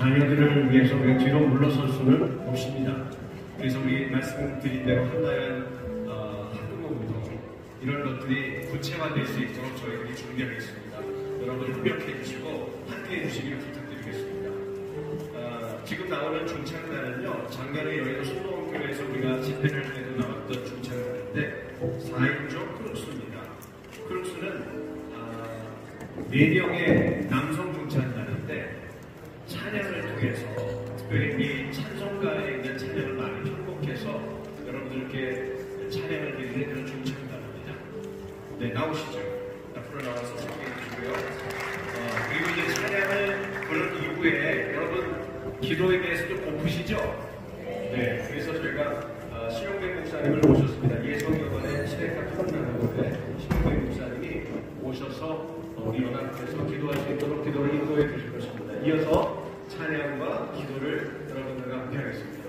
자녀들을 위해서 우리가 뒤로 물러설 수는 없습니다. 그래서 우리 말씀드린 대로 한나연 학부모부터 이런 것들이 구체화될 수 있도록 저희들이 준비하겠습니다. 여러분 협력해 주시고 함께해 주시기를 부탁드리겠습니다. 지금 나오는 중창단은요, 작년에 여의도 순동교회에서 우리가 집회를 할 때도 나왔던 중창단인데 4인조 크루스입니다. 크루스는 4명의 남성 중창단인데 찬양을 통해서 특별히 이 찬송가에 있는 찬양을 많이 편곡해서 여러분들께 찬양을 드리는 그런 중창단입니다. 네, 나오시죠. 앞으로 나와서 소개해 주시고요. 그리고 이제 찬양을 부른 이후에 여러분 기도에 대해서 좀 고프시죠? 네, 그래서 저희가 신용백 목사님을 모셨습니다. 예성여관의 시대가 끝나는데 신용백 목사님이 오셔서 우리 연합에서 기도할 수 있도록 기도를 인도해 주실 것입니다. 이어서 찬양과 기도를 여러분들과 함께 하겠습니다.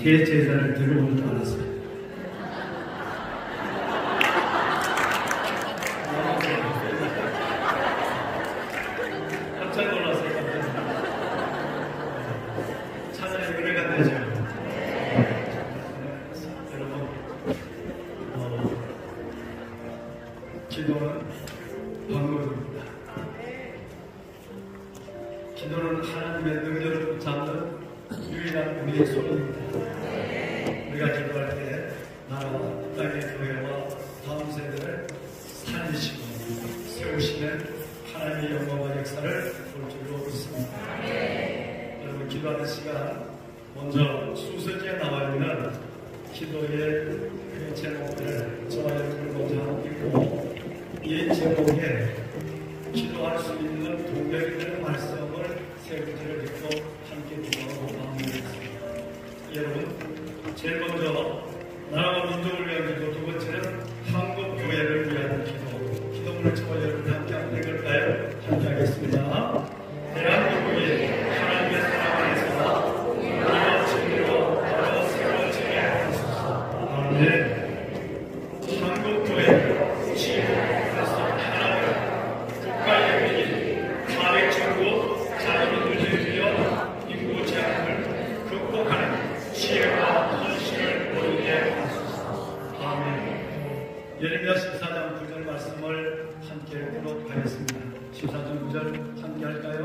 대제사를 들어올 줄 알았어요. 깜짝 놀랐어요. 찬양의 은혜가 되죠. 여러분, 기도는 방법입니다. 기도는 하나님의 능력을 붙잡는 유일한 우리의 소리입니다. 우리가 기도할 때 나라와 땅의 교회와 다음 세대를 살리시고 세우시는 하나님의 영광과 역사를 볼 줄로 믿습니다. 여러분, 기도하는 시간 먼저 순서지에 나와 있는 기도의 그 제목을 저와 여러분을 먼저 읽고 이 제목에 기도할 수 있는 동력이 되는 말씀을 세 구절을 읽고 함께 기도하고 마무리하겠습니다. 여러분, 제일 먼저 나라와 민족을 위한 기도, 두 번째는 한국 교회를 위한 기도. 기도문을 저와 여러분 함께 한번 읽을까요? 함께 하겠습니다. 대한민국이 하나님의 사랑 안에서 우리가 진리로 바로 새로운 집에 하소서. 아멘. 한국 교회 지구 그래서 하나님 국가의 위기, 사회 정부, 자유민주주의 위협, 인구 제한을 극복하는 지혜와 헌신을 보이게 하소서. 아멘. 예레미야 14장 9절 말씀을 함께 읽도록 하겠습니다. 14장 9절 함께 할까요?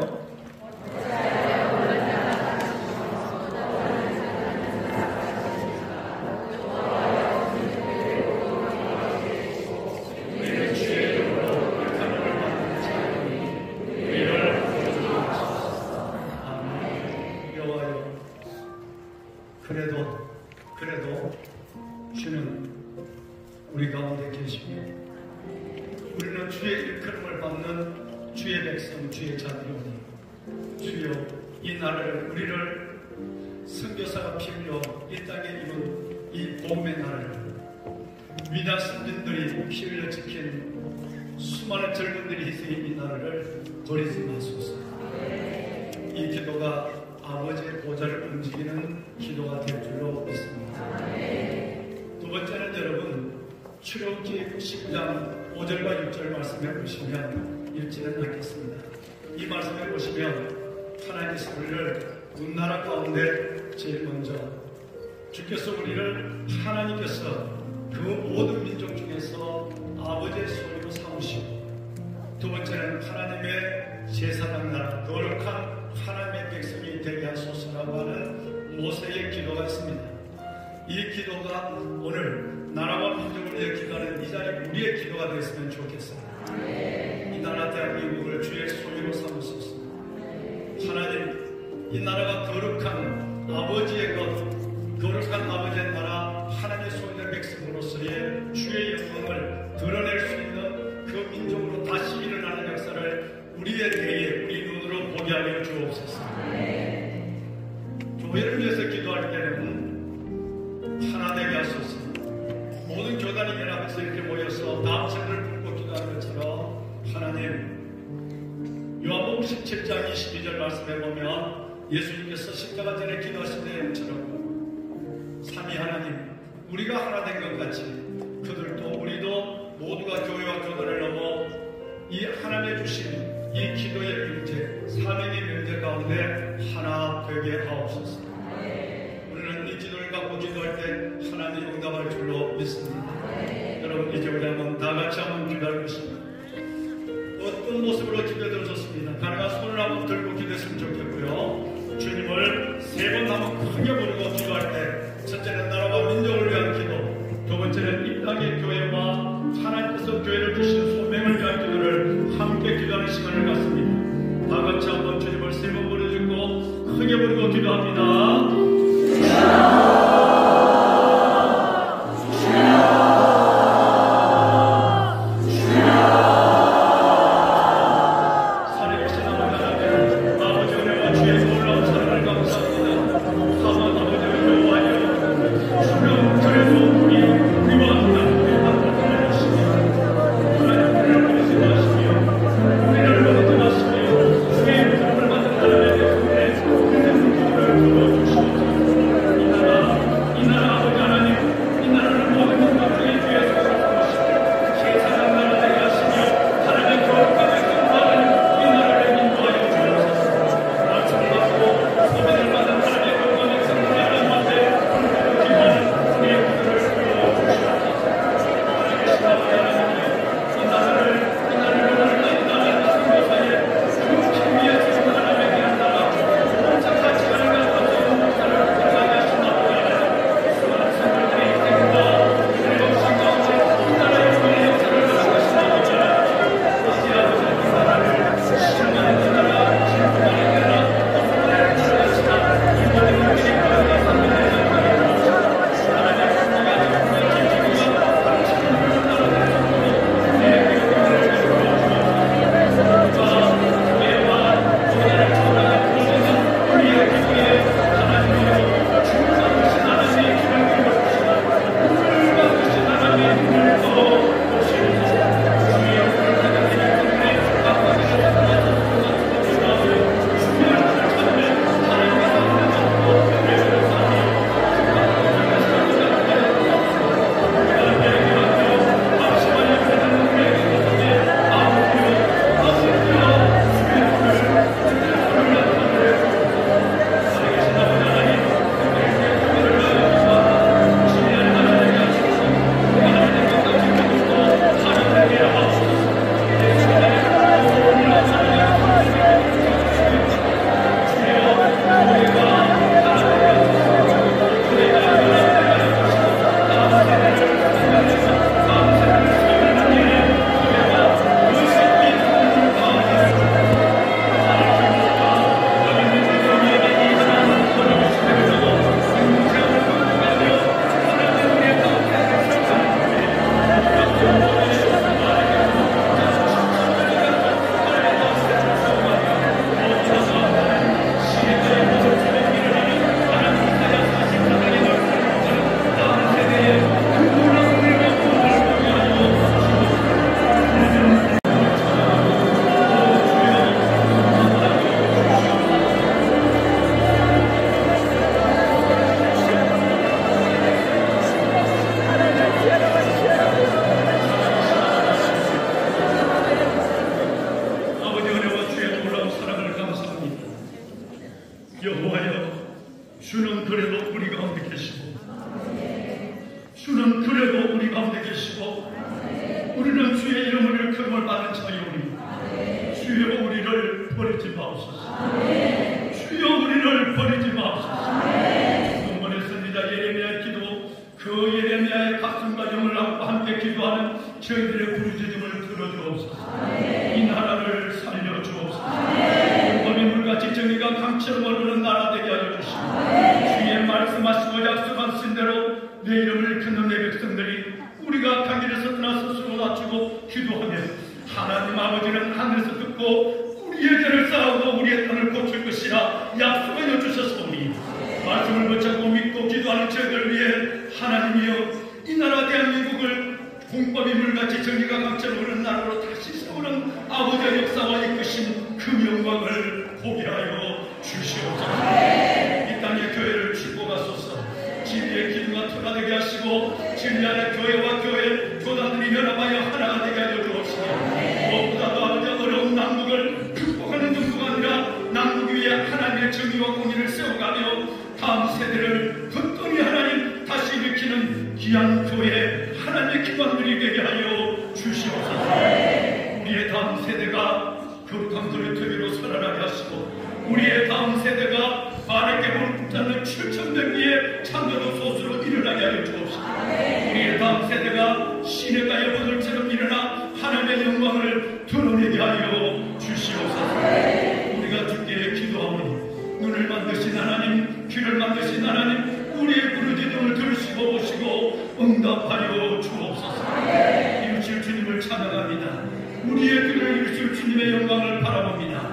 우리는 주의 이름으로 불타는 받는 자니 우리를 구원하소서. 아멘. 여호와여, 그래도 주는 우리 가운데 계시며 우리는 주의 일컬음을 받는 주의 백성, 주의 자들이오니 주여, 이 날을 우리를 선교사가 피 흘려 이 땅에 이룬 이 복음의 날을 위대한 선진들이 피 흘려 지킨 수많은 젊은들이 희생인 이 날을 버리지 마소서. 이 기도가 아버지의 보좌를 움직이는 기도가 될 줄로 믿습니다. 두 번째는 여러분, 출애굽기 19장 5절과 6절 말씀해 보시면 읽지는 않겠습니다. 이 말씀해 보시면 하나님께서 우리를 문나라 가운데 제일 먼저 주께서 우리를 하나님께서 그 모든 민족 중에서 아버지의 소리로 삼으시고, 두 번째는 하나님의 제사장 나라 거룩한 하나님의 백성이 되게 하소서라고 하는 모세의 기도가 있습니다. 이 기도가 오늘 나라와 민족을 위해 기도하는 이 자리 우리의 기도가 되었으면 좋겠습니다. 이 나라 대한민국을 주의 소유로 삼으소서. 하나님, 이 나라가 거룩한 아버지의 것, 거룩한 아버지의 나라, 하나님의 소유된 백성으로서의 주의 영광을 드러낼 수 있는 그 민족으로 다시 일어나는 역사를 우리의 대에 우리 눈으로 보게 하여 주옵소서. 교회를 위해서 기도할 때는 하나 되게 하소서. 모든 교단이 연합해서 이렇게 모여서 다음 세대를 품고 기도하는 것처럼 하나님, 요한복음 17장 22절 말씀해 보면 예수님께서 십자가 전에 기도하신 내용처럼 삼위 하나님, 우리가 하나 된 것 같이 그들도 우리도 모두가 교회와 교단을 넘어 이 하나님의 주신 이 기도의 명제, 삼위의 명제 가운데 하나 되게 하옵소서. 우리는 이 기도를 갖고 기도할 때 하나님 응답할 줄로 믿습니다. 여러분, 이제 우리 한번 다 같이 한번 기도할 것입니다. 어떤 모습으로 기도해도 좋습니다. 가능한 손을 한번 들고 기도했으면 좋겠고요. 주님을 세 번 한번 크게 부르고 기도할 때, 첫째는 나라와 민족을 위한 기도, 두 번째는 이 땅의 교회와 하나님께서 교회를 주신 소명을 위한 기도를 함께 기도하는 시간을 갖습니다. 다 같이 한번 주님을 세 번 부르짖고 크게 부르고 기도합니다. 살아계신 아버지 하나님, 버리지 마옵소서. 주여 우리를 버리지 마옵소서. 본문의 선지자 예레미야의 기도, 그 예레미야의 가슴과 영을 안고 함께 기도하는 저희들의 부르짖음을 들어주옵소서. 이 나라를 살려주옵소서. 범인 물같이 정의가 강처럼 오르는 나라 되게 하여 주시고, 주의 말씀하시고 약속한 신대로 내 이름을 끊는 내 백성들이 우리가 강 길에서 떠나 스스로 낮추고 기도하며 하나님 아버지는 하늘에서 듣고 우리의 죄를 쌓아오고 우리의 땅을 고칠 것이라 약속하여 주셨사오니, 말씀을 붙잡고 믿고 기도하는 저희들 위해 하나님이여 이 나라 대한민국을 공법이 물같이 정의가 강처럼 오르는 나라로 다시 세우는 아버지의 역사와 이끄신 그 영광을 보게 하여 주시옵소서. 이 땅의 교회를 축복하소서. 진리의 기둥과 터가 되게 하시고 진리 안에 교회와 교회 교단들이 연합하여 하나가 되게 하여 주옵시고, 무엇보다도 아버지 어려운 남북을 극복하는 정도가 아니라 남북 위에 하나님의 정의와 공의를 세워가며 다음 세대를 굳건히 하나님 다시 일으키는 귀한 교회 하나님의 기관들이 되게 하여 주시옵소서. 우리의 다음 세대가 극강도의 퇴비로 살아나게 하시고, 우리의 다음 세대가 바르게 붙잡는 7,000명 위에 창조로 소수로 일어나게 하여 주옵시고, 우리의 다음 세대가 시내가 여보들처럼 일어나 하나님의 영광을 드러내게 하여 주시옵소서. 우리가 주께 기도하오니 눈을 만드신 하나님, 귀를 만드신 하나님, 우리의 부르짖음을 들으시고 보시고 응답하여 주옵소서. 이루실 주님을 찬양합니다. 우리의 귀를 이루실 주님의 영광을 바라봅니다.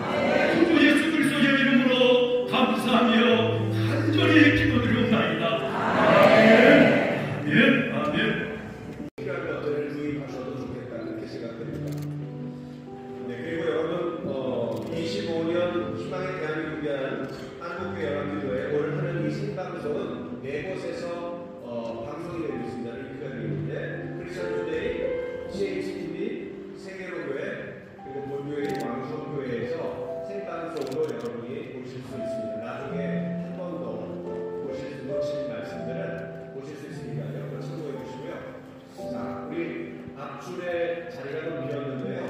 주 예수 그리스도의 이름으로 감사하며 간절히 기도드리옵나이다. 아멘. 아멘. 아멘. 필요한 것들을 구입하셔도 좋겠다, 이렇게 생각됩니다. 네, 그리고 여러분 25년 희망의 대한민국을 위한 한국교회 연합기도회 오늘 하는 이 생방송은 네 곳에서 방송이 되고 있습니다. 링크가 되어 있는데 크리스천 투데이, CHTV, 세계로교회, 그리고 본교회 왕성교회에서 생방송으로 여러분이 보실 수 있습니다. 나중에 한 번 더 놓친 말씀들은 보실 수 있으니까요. 그걸 참고해 주시고요. 자, 우리 앞줄에 자리가 좀 비었는데요.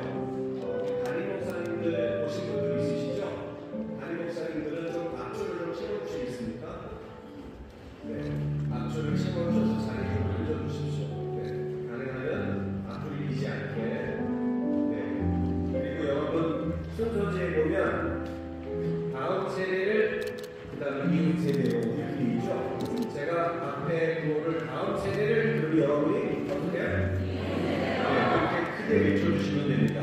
담임 목사님들 오신 분들 있으시죠? 담임 목사님들은 좀 앞줄을 좀 채워주시겠습니까? 네, 앞줄을 채워주셔서 자리 좀 앉아주십시오. 네, 가능하면 앞줄이 비지 않게. 네, 그리고 여러분 순서지에 보면 다음 세대를 그 다음에 이웃 세대로 이렇게 있죠. 제가 앞에 그거를 다음 세대를 여러분이 어떻게? 네, 그렇게 크게 외쳐주시면 됩니다.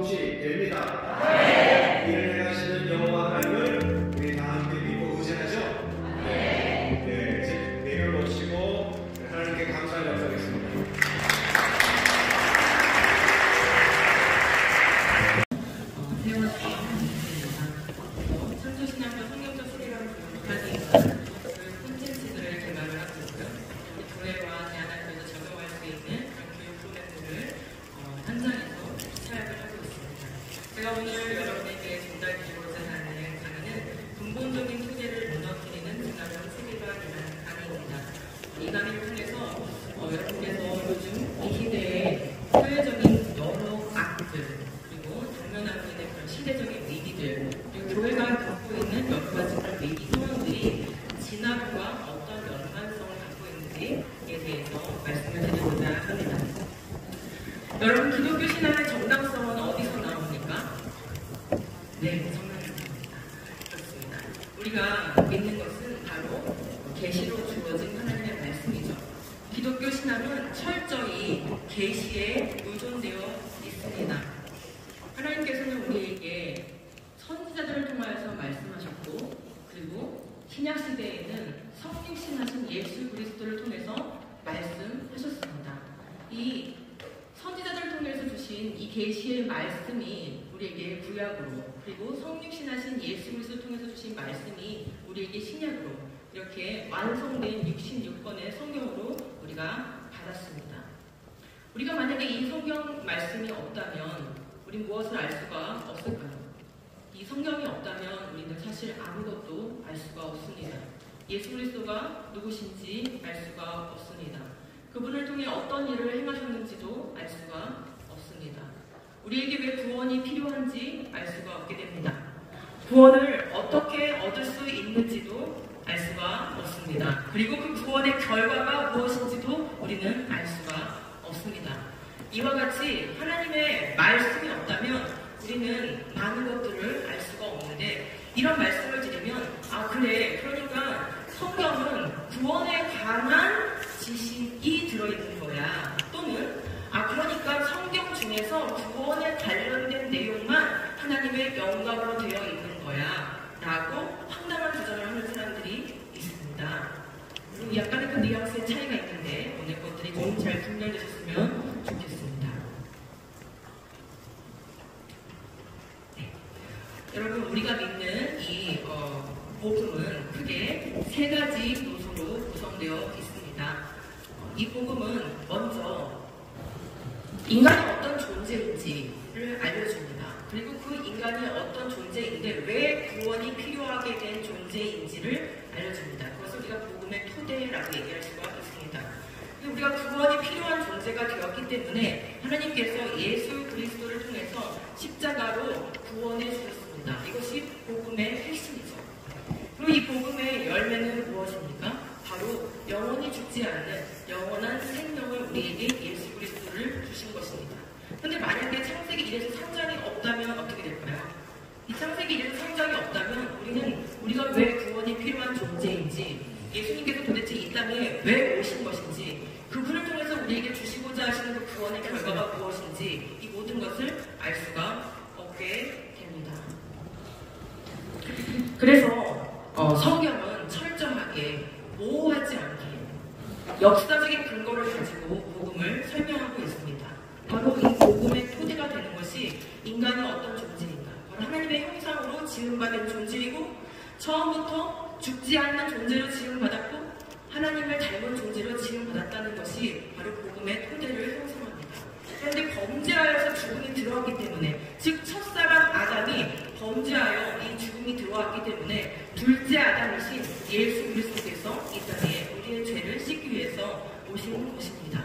없이 됩니다. 이를 행하시는 여호와 하나님을 우리 다 함께 믿고 의지하죠. 네, 이제 내려 놓으시고 하나님께 감사를 역사하겠습니다. 창조신학교 성경적 소리라는 부분까지 그 콘텐츠들을 개발을 하고 있고요. 우리 교회와 대한학교에서 적용할 수 있는 그런 교육 프로그램들을 현장에서 사역을 하고 있습니다. 제가 오늘 여러분에게 전달드리고자 하는 강의는 근본적인 토대를 무너뜨리는 진화적 세계관이라는 강의입니다. 이 강의를 통해서 여러분께서 요즘 이 시대의 사회적인 여러 악들 그리고 당면하고 있는 그런 시대적인 위기들 그리고 교회가 갖고 있는 여러 가지 그런 위기 상황들이 진화과 어떤 연관성을 갖고 있는지에 대해서 말씀을 드리고자 합니다. 여러분, 기독교 신앙의 정당성은 어디서 나옵니까? 네, 성경입니다. 그렇습니다. 우리가 믿는 것은 바로 계시로 주어진 하나님의 말씀이죠. 기독교 신앙은 철저히 계시에 의존되어 있습니다. 하나님께서는 우리에게 선지자들을 통하여서 말씀하셨고, 그리고 신약 시대에는 성육신하신 예수 그리스도를 통해서 말씀하셨습니다. 이 선지자들을 통해서 주신 이 계시의 말씀이 우리에게 구약으로, 그리고 성육신하신 예수 그리스도를 통해서 주신 말씀이 우리에게 신약으로 이렇게 완성된 66권의 성경으로 우리가 받았습니다. 우리가 만약에 이 성경 말씀이 없다면 우린 무엇을 알 수가 없을까요? 이 성경이 없다면 우리는 사실 아무것도 알 수가 없습니다. 예수 그리스도가 누구신지 알 수가 없습니다. 그분을 통해 어떤 일을 행하셨는지도 알 수가 없습니다. 우리에게 왜 구원이 필요한지 알 수가 없게 됩니다. 구원을 어떻게 얻을 수 있는지도 알 수가 없습니다. 그리고 그 구원의 결과가 무엇인지도 우리는 알 수가 없습니다. 이와 같이 하나님의 말씀이 없다면 우리는 많은 것들을 알 수가 없는데, 이런 말씀을 드리면 그래, 그러니까 성경은 구원에 관한 지식이 들어있는 거야, 또는 그러니까 성경 중에서 구원에 관련된 내용만 하나님의 영감으로 되어 있는 거야 라고 황당한 주장을 하는 사람들이 있습니다. 약간의 그 뉘앙스의 차이가 있는데 오늘 것들이 좀 잘 분별되셨으면 좋겠습니다. 네. 여러분, 우리가 믿는 이 복음은 크게 세 가지 요소로 구성되어 있습니다. 이 복음은 먼저 인간이 어떤 존재인지를 알려줍니다. 그리고 그 인간이 어떤 존재인데 왜 구원이 필요하게 된 존재인지를 알려줍니다. 그것을 우리가 복음의 토대라고 얘기할 수가 있습니다. 우리가 구원이 필요한 존재가 되었기 때문에 하나님께서 예수 그리스도를 통해서 십자가로 구원해 주셨습니다. 이것이 복음의 핵심이죠. 그리고 이 복음의 열매는 무엇입니까? 바로 영원히 죽지 않는 영원한 생명을 우리에게 예수 그리스도를 주신 것입니다. 그런데 만약에 창세기 1에서 3장이 없다면 어떻게 될까요? 이 창세기 1에서 3장이 없다면 우리가 왜 구원이 필요한 존재인지, 예수님께서 도대체 이 땅에 왜 오신 것인지, 그분을 통해서 우리에게 주시고자 하시는 그 구원의 결과가 무엇인지, 이 모든 것을 알 수가 없게 됩니다. 그래서 성경은 철저하게 모호하지 않게 역사적인 근거를 가지고 복음을 설명하고 있습니다. 바로 이 복음의 토대가 되는 것이 인간이 어떤 존재인가, 바로 하나님의 형상으로 지음받은 존재이고 처음부터 죽지 않는 존재로 지음받았고 하나님을 닮은 존재로 지음받았다는 것이 바로 복음의 토대를 형성합니다. 그런데 범죄하여서 죽음이 들어왔기 때문에, 즉 첫사람 아담이 범죄하여 이 죽음이 들어왔기 때문에 둘째 아담이신 예수 그리스도께서 이 땅에 우리의 죄를 씻기 위해서 오신 것입니다.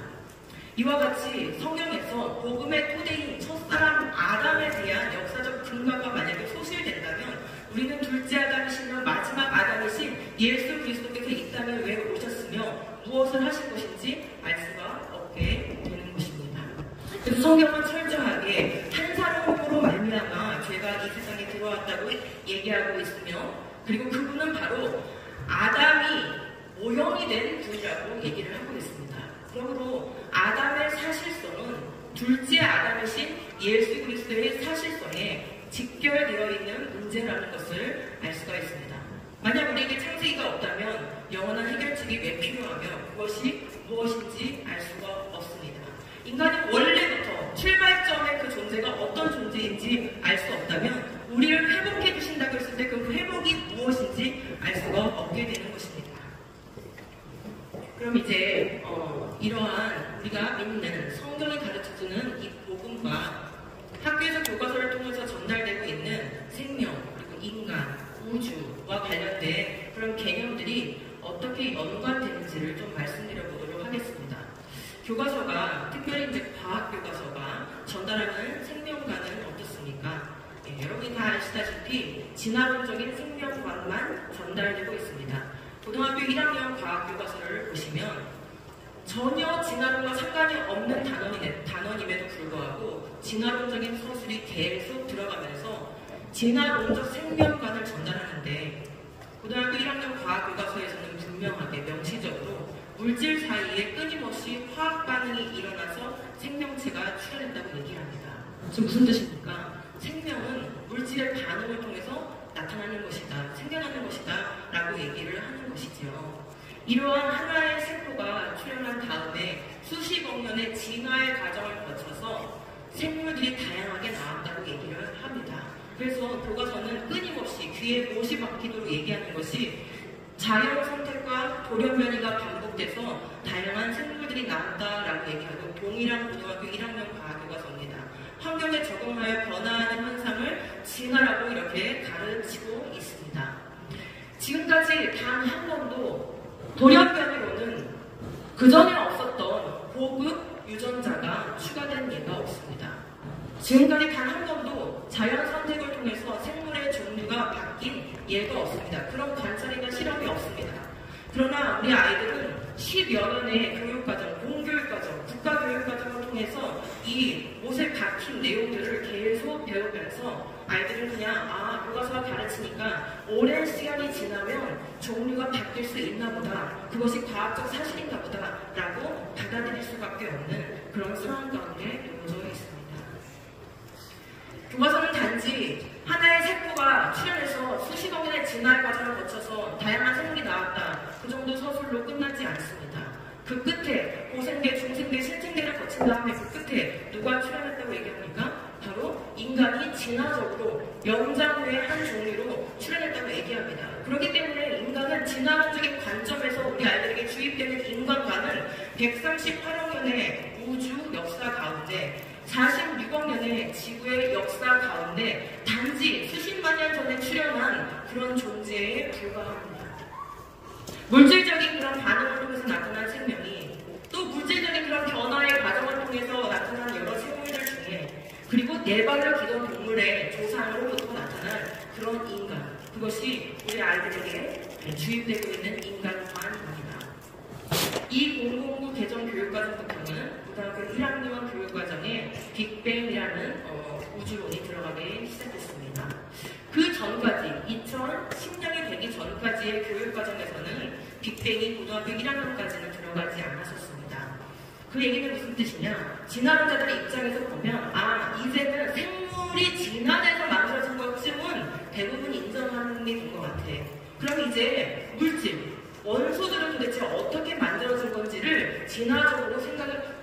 이와 같이 성경에서 복음의 토대인 첫사람 아담에 대한 역사적 근거가 만약에 소실된다면 우리는 둘째 아담이시며 마지막 아담이신 예수 그리스도께서 이 땅에 왜 오셨으며 무엇을 하실 것인지 알 수가 없게 되는 것입니다. 그래서 성경은 철저하게 한 사람으로 말미암아 죄가 이 세상에 들어왔다고 얘기하고 있으며, 그리고 그분은 바로 아담이 모형이 된 분이라고 얘기를 하고 있습니다. 그러므로 아담의 사실성은 둘째 아담이신 예수 그리스도의 사실성에 직결되어 있는 문제라는 것을 알 수가 있습니다. 만약 우리에게 창세기가 없다면 영원한 해결책이 왜 필요하며 그것이 무엇인지 알 수가 없습니다. 인간이 원래부터 출발점의 그 존재가 어떤 존재인지 알 수 없다면 우리를 회복해 주신다고 했을 때 그 회복이 무엇인지 알 수가 없게 되는 것입니다. 그럼 이제 이러한 우리가 믿는 성경이 가르쳐주는 이 복음과 학교에서 교과서를 통해서 전달되고 있는 생명, 그리고 인간, 우주와 관련된 그런 개념들이 어떻게 연관되는지를 좀 말씀드려보도록 하겠습니다. 교과서가, 특별히 이제 과학교과서가 전달하는 생명관은 어떻습니까? 여러분이 다 아시다시피 진화론적인 생명관만 전달되고 있습니다. 고등학교 1학년 과학교과서를 보시면 전혀 진화론과 상관이 없는 단원임에도 불구하고 진화론적인 서술이 계속 들어가면서 진화론적 생명관을 전달하는데 고등학교 1학년 과학교과서에서는 분명하게 명시적으로 물질 사이에 끊임없이 화학 반응이 일어나서 생명체가 출현한다고 얘기합니다. 지금 무슨 뜻입니까? 생명은 물질의 반응을 통해서 나타나는 것이다, 생겨나는 것이다 라고 얘기를 하는 것이죠. 이러한 하나의 세포가 출현한 다음에 수십억 년의 진화의 과정을 거쳐서 생물들이 다양하게 나왔다고 얘기를 합니다. 그래서 교과서는 끊임없이 귀에 못이 박히도록 얘기하는 것이 자연 선택과 돌연변이가 반복돼서 다양한 생물들이 나왔다라고 얘기하고 동일한 고등학교 1학년 과학교과서입니다. 환경에 적응하여 변화하는 현상을 진화라고 이렇게 가르치고 있습니다. 지금까지 단 한 번도 돌연변이로는 그전에 없었던 고급 유전자가 추가된 예가 없습니다. 지금까지 단 한 번도 자연 선택을 통해서 생물의 종류가 바뀐 예가 없습니다. 그런 관찰이나 실험이 없습니다. 그러나 우리 아이들은 10여 년의 교육과정, 공교육과정, 국가교육과정을 통해서 이 못에 박힌 내용들을 계속 배우면서 아이들은 그냥 교과서가 가르치니까 오랜 시간이 지나면 종류가 바뀔 수 있나 보다, 그것이 과학적 사실인가 보다 라고 받아들일 수밖에 없는 그런 상황 가운데 놓여져 있습니다. 교과서는 단지 하나의 세포가 출현해서 수십억 년의 진화의 과정을 거쳐서 다양한 생물이 나왔다, 그 정도 서술로 끝나지 않습니다. 그 끝에 고생대, 중생대, 신생대를 거친 다음에 그 끝에 누가 출현했다고 얘기합니까? 바로 인간이 진화적으로 명장 후의 한 종류로 출현했다고 얘기합니다. 그렇기 때문에 인간은 진화론적인 관점에서 우리 아이들에게 주입되는 인간과는 138억 년의 우주 역사 가운데 46억 년의 지구의 역사 가운데 단지 수십만 년 전에 출현한 그런 존재에 불과합니다. 물질적인 그런 반응을 통해서 나타난 생명이 또 물질적인 그런 변화의 과정을 통해서 나타난 여러 생물들 중에 그리고 네 발로 기던 동물의 조상으로부터 나타난 그런 인간, 그것이 우리 아이들에게 주입되고 있는 인간관입니다. 2009 개정 교육과정부터는 고등학교 1학년 교육과정에 빅뱅이라는 우주론이 들어가기 시작했습니다. 그 전까지 2010년이 되기 전까지의 교육과정에서는 빅뱅이 고등학교 1학년까지는 들어가지 않았었습니다. 그 얘기는 무슨 뜻이냐? 진화론자들의 입장에서 보면 이제는 생물이 진화돼서 만들어진 것쯤은 대부분 인정하는 게 된 것 같아. 그럼 이제 물질, 원소들은 도대체 어떻게 만들어진 건지를 진화적으로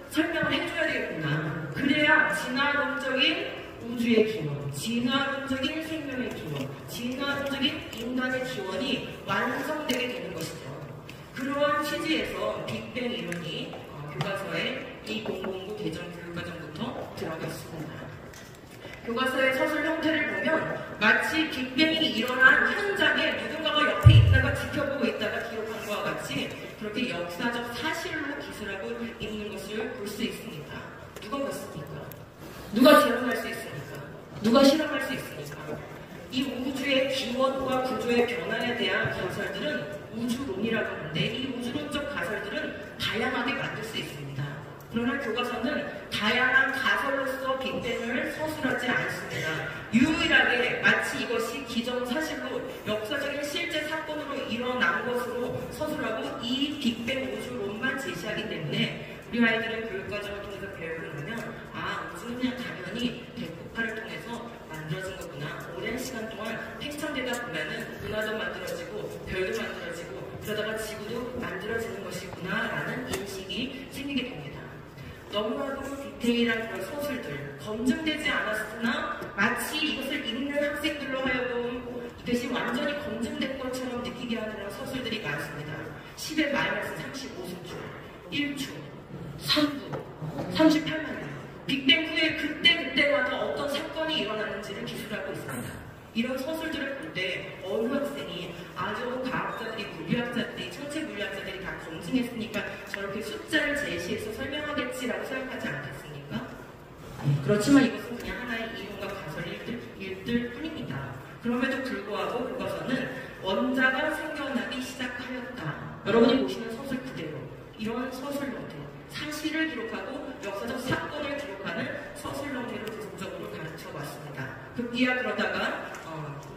설명을 해줘야 되겠구나. 그래야 진화론적인 우주의 기원, 진화론적인 생명의 기원, 진화론적인 인간의 기원이 완성되게 되는 것이죠. 그러한 취지에서 빅뱅 이론이 교과서에 2009 개정 교육과정부터 들어가 있습니다. 교과서의 서술 형태를 보면 마치 빅뱅이 일어난 현장에 누군가가 옆에 있다가 지켜보고 있다가 기록한 것과 같이 그렇게 역사적 사실로 기술하고 있는 것을 볼 수 있습니다. 누가 봤습니까? 누가 재현할 수 있습니까? 누가 실험할 수 있습니까? 이 우주의 기원과 구조의 변화에 대한 가설들은 우주론이라고 하는데 이 우주론적 가설들은 다양하게 만들 수 있습니다. 그러나 교과서는 다양한 가설로서 빅뱅을 서술하지 않습니다. 유일하게 마치 이것이 기정사실로 역사적인 실제 사건으로 일어난 것으로 서술하고 이 빅뱅 우주론만 제시하기 때문에 우리 아이들은 교육과정을 통해서 배우고 나면 우주는 그냥 당연히 너무나도 디테일한 그런 서술들, 검증되지 않았으나 마치 이것을 읽는 학생들로 하여금 이것이 완전히 검증된 것처럼 느끼게 하는 그런 서술들이 많습니다. 10의 마이너스 35승주, 1초, 3부, 38만 년. 빅뱅 후에 그때마다 어떤 사건이 일어났는지를 기술하고 있습니다. 이런 서술들을 볼 때 어느 학생이 아주 과학자들이, 물리학자들이, 천체 물리학자들이 다 검증했으니까 저렇게 숫자를 제시해서 설명하겠지라고 생각하지 않겠습니까? 그렇지만 이것은 그냥 하나의 이론과 가설일 뿐입니다. 그럼에도 불구하고 교과서는 원자가 생겨나기 시작하였다. 여러분이 보시는 서술 그대로 이런 서술론들, 사실을 기록하고 역사적 사건을 기록하는 서술론들을 계속적으로 가르쳐 왔습니다. 급기야 그러다가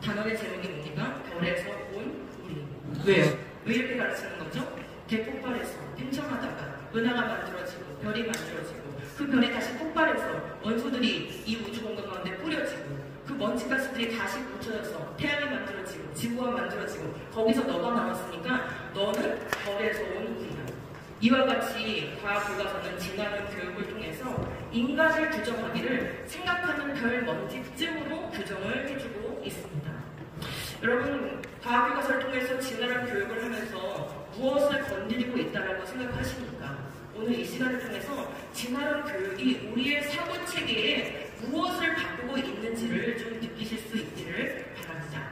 단원의 제목이 뭡니까? 별에서 온 우리. 왜요? 왜 이렇게 가르치는 거죠? 대폭발해서 팽창하다가 은하가 만들어지고 별이 만들어지고 그 별이 다시 폭발해서 원소들이 이 우주 공간 가운데 뿌려지고 그 먼지 가스들이 다시 뭉쳐져서 태양이 만들어지고 지구가 만들어지고 거기서 너가 나왔으니까 너는 별에서 온 우리야. 이와 같이 과학 교과서는 진화론 교육을 통해서 인간을 규정하기를 생각하는 별 먼지쯤으로 규정을 해주고 있습니다. 여러분, 과학 교과서를 통해서 진화론 교육을 하면서 무엇을 건드리고 있다고 생각하십니까? 오늘 이 시간을 통해서 진화론 교육이 우리의 사고 체계에 무엇을 바꾸고 있는지를 좀 느끼실 수 있기를 바랍니다.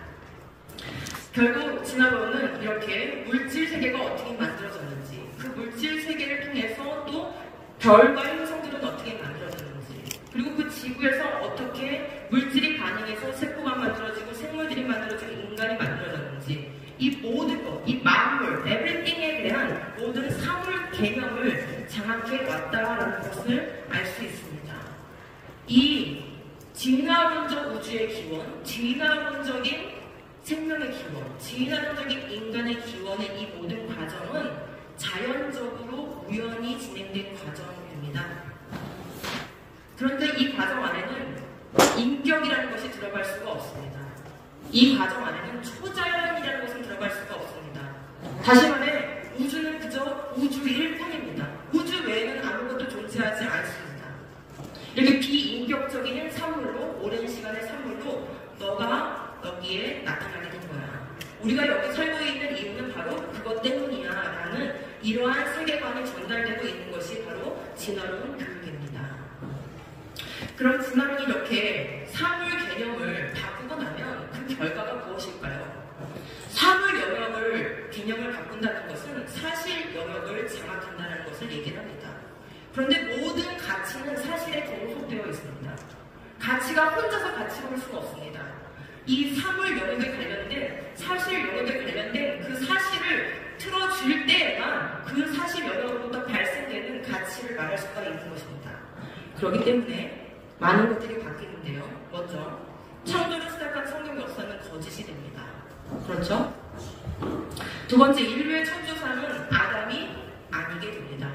결국 진화론은 이렇게 물질 세계가 어떻게 만들어졌는지, 그 물질 세계를 통해서 또 별과 행성들은 어떻게 만들어졌는지, 그리고 그 지구에서 어떻게 물질이 반응해서 세포가 만들어지고 생물들이 만들어지고 인간이 만들어졌는지, 이 모든 것, 이 만물, everything에 대한 모든 사물 개념을 장악해 왔다라는 것을 알 수 있습니다. 이 진화론적 우주의 기원, 진화론적인 생명의 기원, 진화론적인 인간의 기원의 이 모든 과정은 자연적으로 우연히 진행된 과정입니다. 그런데 이 과정 안에는 인격이라는 것이 들어갈 수가 없습니다. 이 과정 안에는 초자연이라는 것은 들어갈 수가 없습니다. 다시 말해 우주는 그저 우주일 뿐입니다. 우주 외에는 아무것도 존재하지 않습니다. 이렇게 비인격적인 산물로, 오랜 시간의 산물로 너가 여기에 나타나게 된 거야. 우리가 여기 살고 있는 이유는 바로 그것 때문이야 라는 이러한 세계관이 전달되고 있는 것이 바로 진화론 교육입니다. 그럼 진화론이 이렇게 사물 개념을 바꾸고 나면 그 결과가 무엇일까요? 사물 영역을 개념을 바꾼다는 것은 사실 영역을 장악한다는 것을 얘기를 합니다. 그런데 모든 가치는 사실에 종속되어 있습니다. 가치가 혼자서 가치로울 수는 없습니다. 이 사물 영역에 관련된, 사실 영역에 관련된 그 사실을 틀어줄 때에만 그 사실 영역으로부터 발생되는 가치를 말할 수가 있는 것입니다. 그렇기 때문에 많은 것들이 바뀌는데요. 먼저 창조를 시작한 성경 역사는 거짓이 됩니다. 그렇죠? 두 번째, 인류의 창조사는 아담이 아니게 됩니다.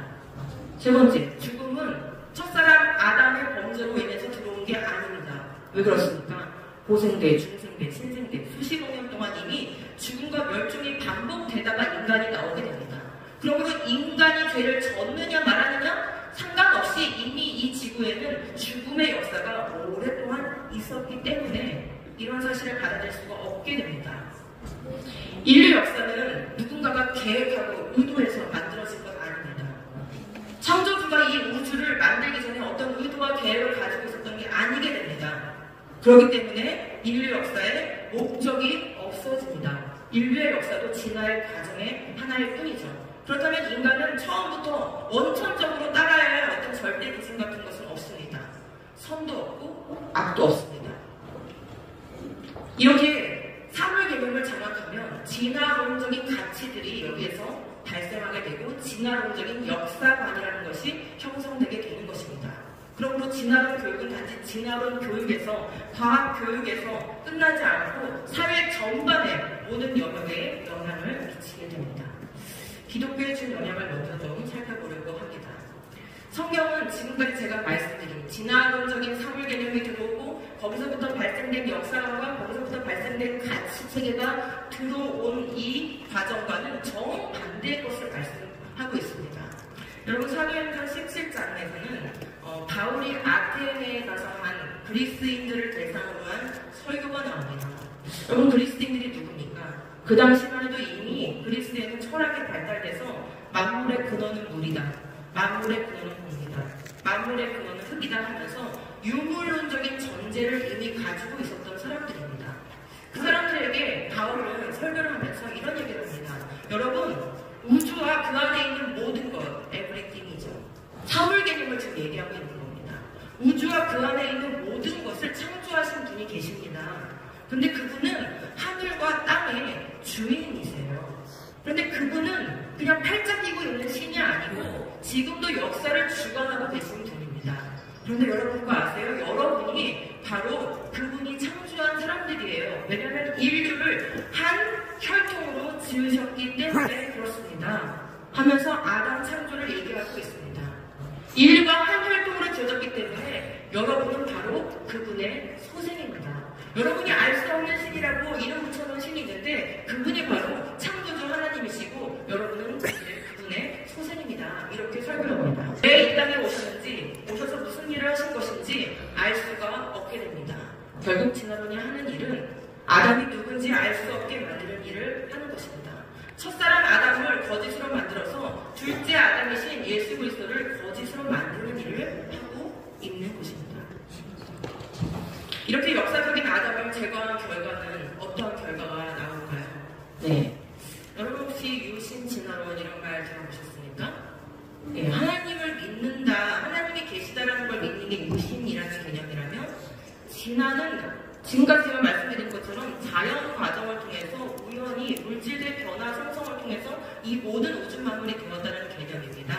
세 번째, 죽음은 첫사람 아담의 범죄로 인해서 들어온 게 아닙니다. 왜 그렇습니까? 고생대, 중생대, 신생대 수십억 년 동안 이미 죽음과 멸종이 반복되다가 인간이 나오게 됩니다. 그러므로 인간이 죄를 졌느냐 말하느냐 상관없이 이미 이 지구에는 죽음의 역사가 오랫동안 있었기 때문에 이런 사실을 받아들일 수가 없게 됩니다. 인류 역사는 누군가가 계획하고 의도해서 만들어진 것 아닙니다. 창조주가 이 우주를 만들기 전에 어떤 의도와 계획을 가지고 있었던 게 아니게 됩니다. 그렇기 때문에 인류 역사에 목적이 없어집니다. 인류의 역사도 진화의 과정의 하나일 뿐이죠. 그렇다면 인간은 처음부터 원천적으로 따라야 할 어떤 절대 기준 같은 것은 없습니다. 선도 없고 악도 없습니다. 이렇게 사물 개념을 장악하면 진화론적인 가치들이 여기에서 발생하게 되고 진화론적인 역사관이라는 것이 형성되게 되는 것입니다. 그러므로 진화론 교육은 단지 진화론 교육에서, 과학 교육에서 끝나지 않고 사회 전반의 모든 영역에 영향을 미치게 됩니다. 기독교에 준 영향을 먼저 좀 살펴보려고 합니다. 성경은 지금까지 제가 말씀드린 진화론적인 사물 개념이 들어오고 거기서부터 발생된 역사관과 거기서부터 발생된 가치 체계가 들어온 이 과정과는 정반대의 것을 말씀하고 있습니다. 여러분 사도행전 17장에서는 바울이 아테네에 가서 한 그리스인들을 대상으로 한 설교가 나옵니다. 여러분 그리스인들이 누굽니까? 그 당시만 해도 이미 그리스에는 철학이 발달돼서 만물의 근원은 물이다. 만물의 근원은 공이다. 만물의 근원은 흙이다 하면서 유물론적인 전제를 이미 가지고 있었던 사람들입니다. 그 사람들에게 바울은 설교를 하면서 이런 얘기를 합니다. 여러분 우주와 그 안에 있는 모든 것, everything이죠. 사물 개념을 지금 얘기하고 있는 겁니다. 우주와 그 안에 있는 모든 것을 창조하신 분이 계십니다. 근데 그분은 하늘과 땅의 주인이세요. 그런데 그분은 그냥 팔짱 끼고 있는 신이 아니고 지금도 역사를 주관하고 계신 분입니다. 그런데 여러분 그거 아세요? 여러분이 바로 그분이 창조한 사람들이에요. 왜냐하면 인류를 한 혈통으로 지으셨기 때문에 그렇습니다. 하면서 아담 창조를 얘기하고 있습니다. 인류가 한 혈통으로 지어졌기 때문에 여러분은 바로 그분의 소생입니다. 여러분이 알 수 없는 신이라고 이름 붙여놓은 신이 있는데 그분이 바로 창조주 하나님이시고 여러분은 그분의 소생입니다. 이렇게 설교합니다. 왜 이 땅에 오셨는지, 오셔서 무슨 일을 하신 것인지 알 수가 없게 됩니다. 결국 진화론이 하는 일은 아담이 누군지 알 수 없게 만드는 일을 하는 것입니다. 첫사람 아담을 거짓으로 만들어서 둘째 아담이신 예수 그리스도를 거짓으로 만드는 일을 하고 있는 것입니다. 이렇게 역사적인 아담을 제거한 결과는 어떠한 결과가 나올까요? 네. 여러분 혹시 유신 진화론 이런 말 들어보셨습니까? 네, 하나님을 믿는다, 하나님이 계시다라는 걸 믿는 게 유신이라는 개념이라면 진화는 지금까지 제가 말씀드린 것처럼 자연 과정을 통해서 우연히 물질의 변화 생성을 통해서 이 모든 우주 만물이 되었다는 개념입니다.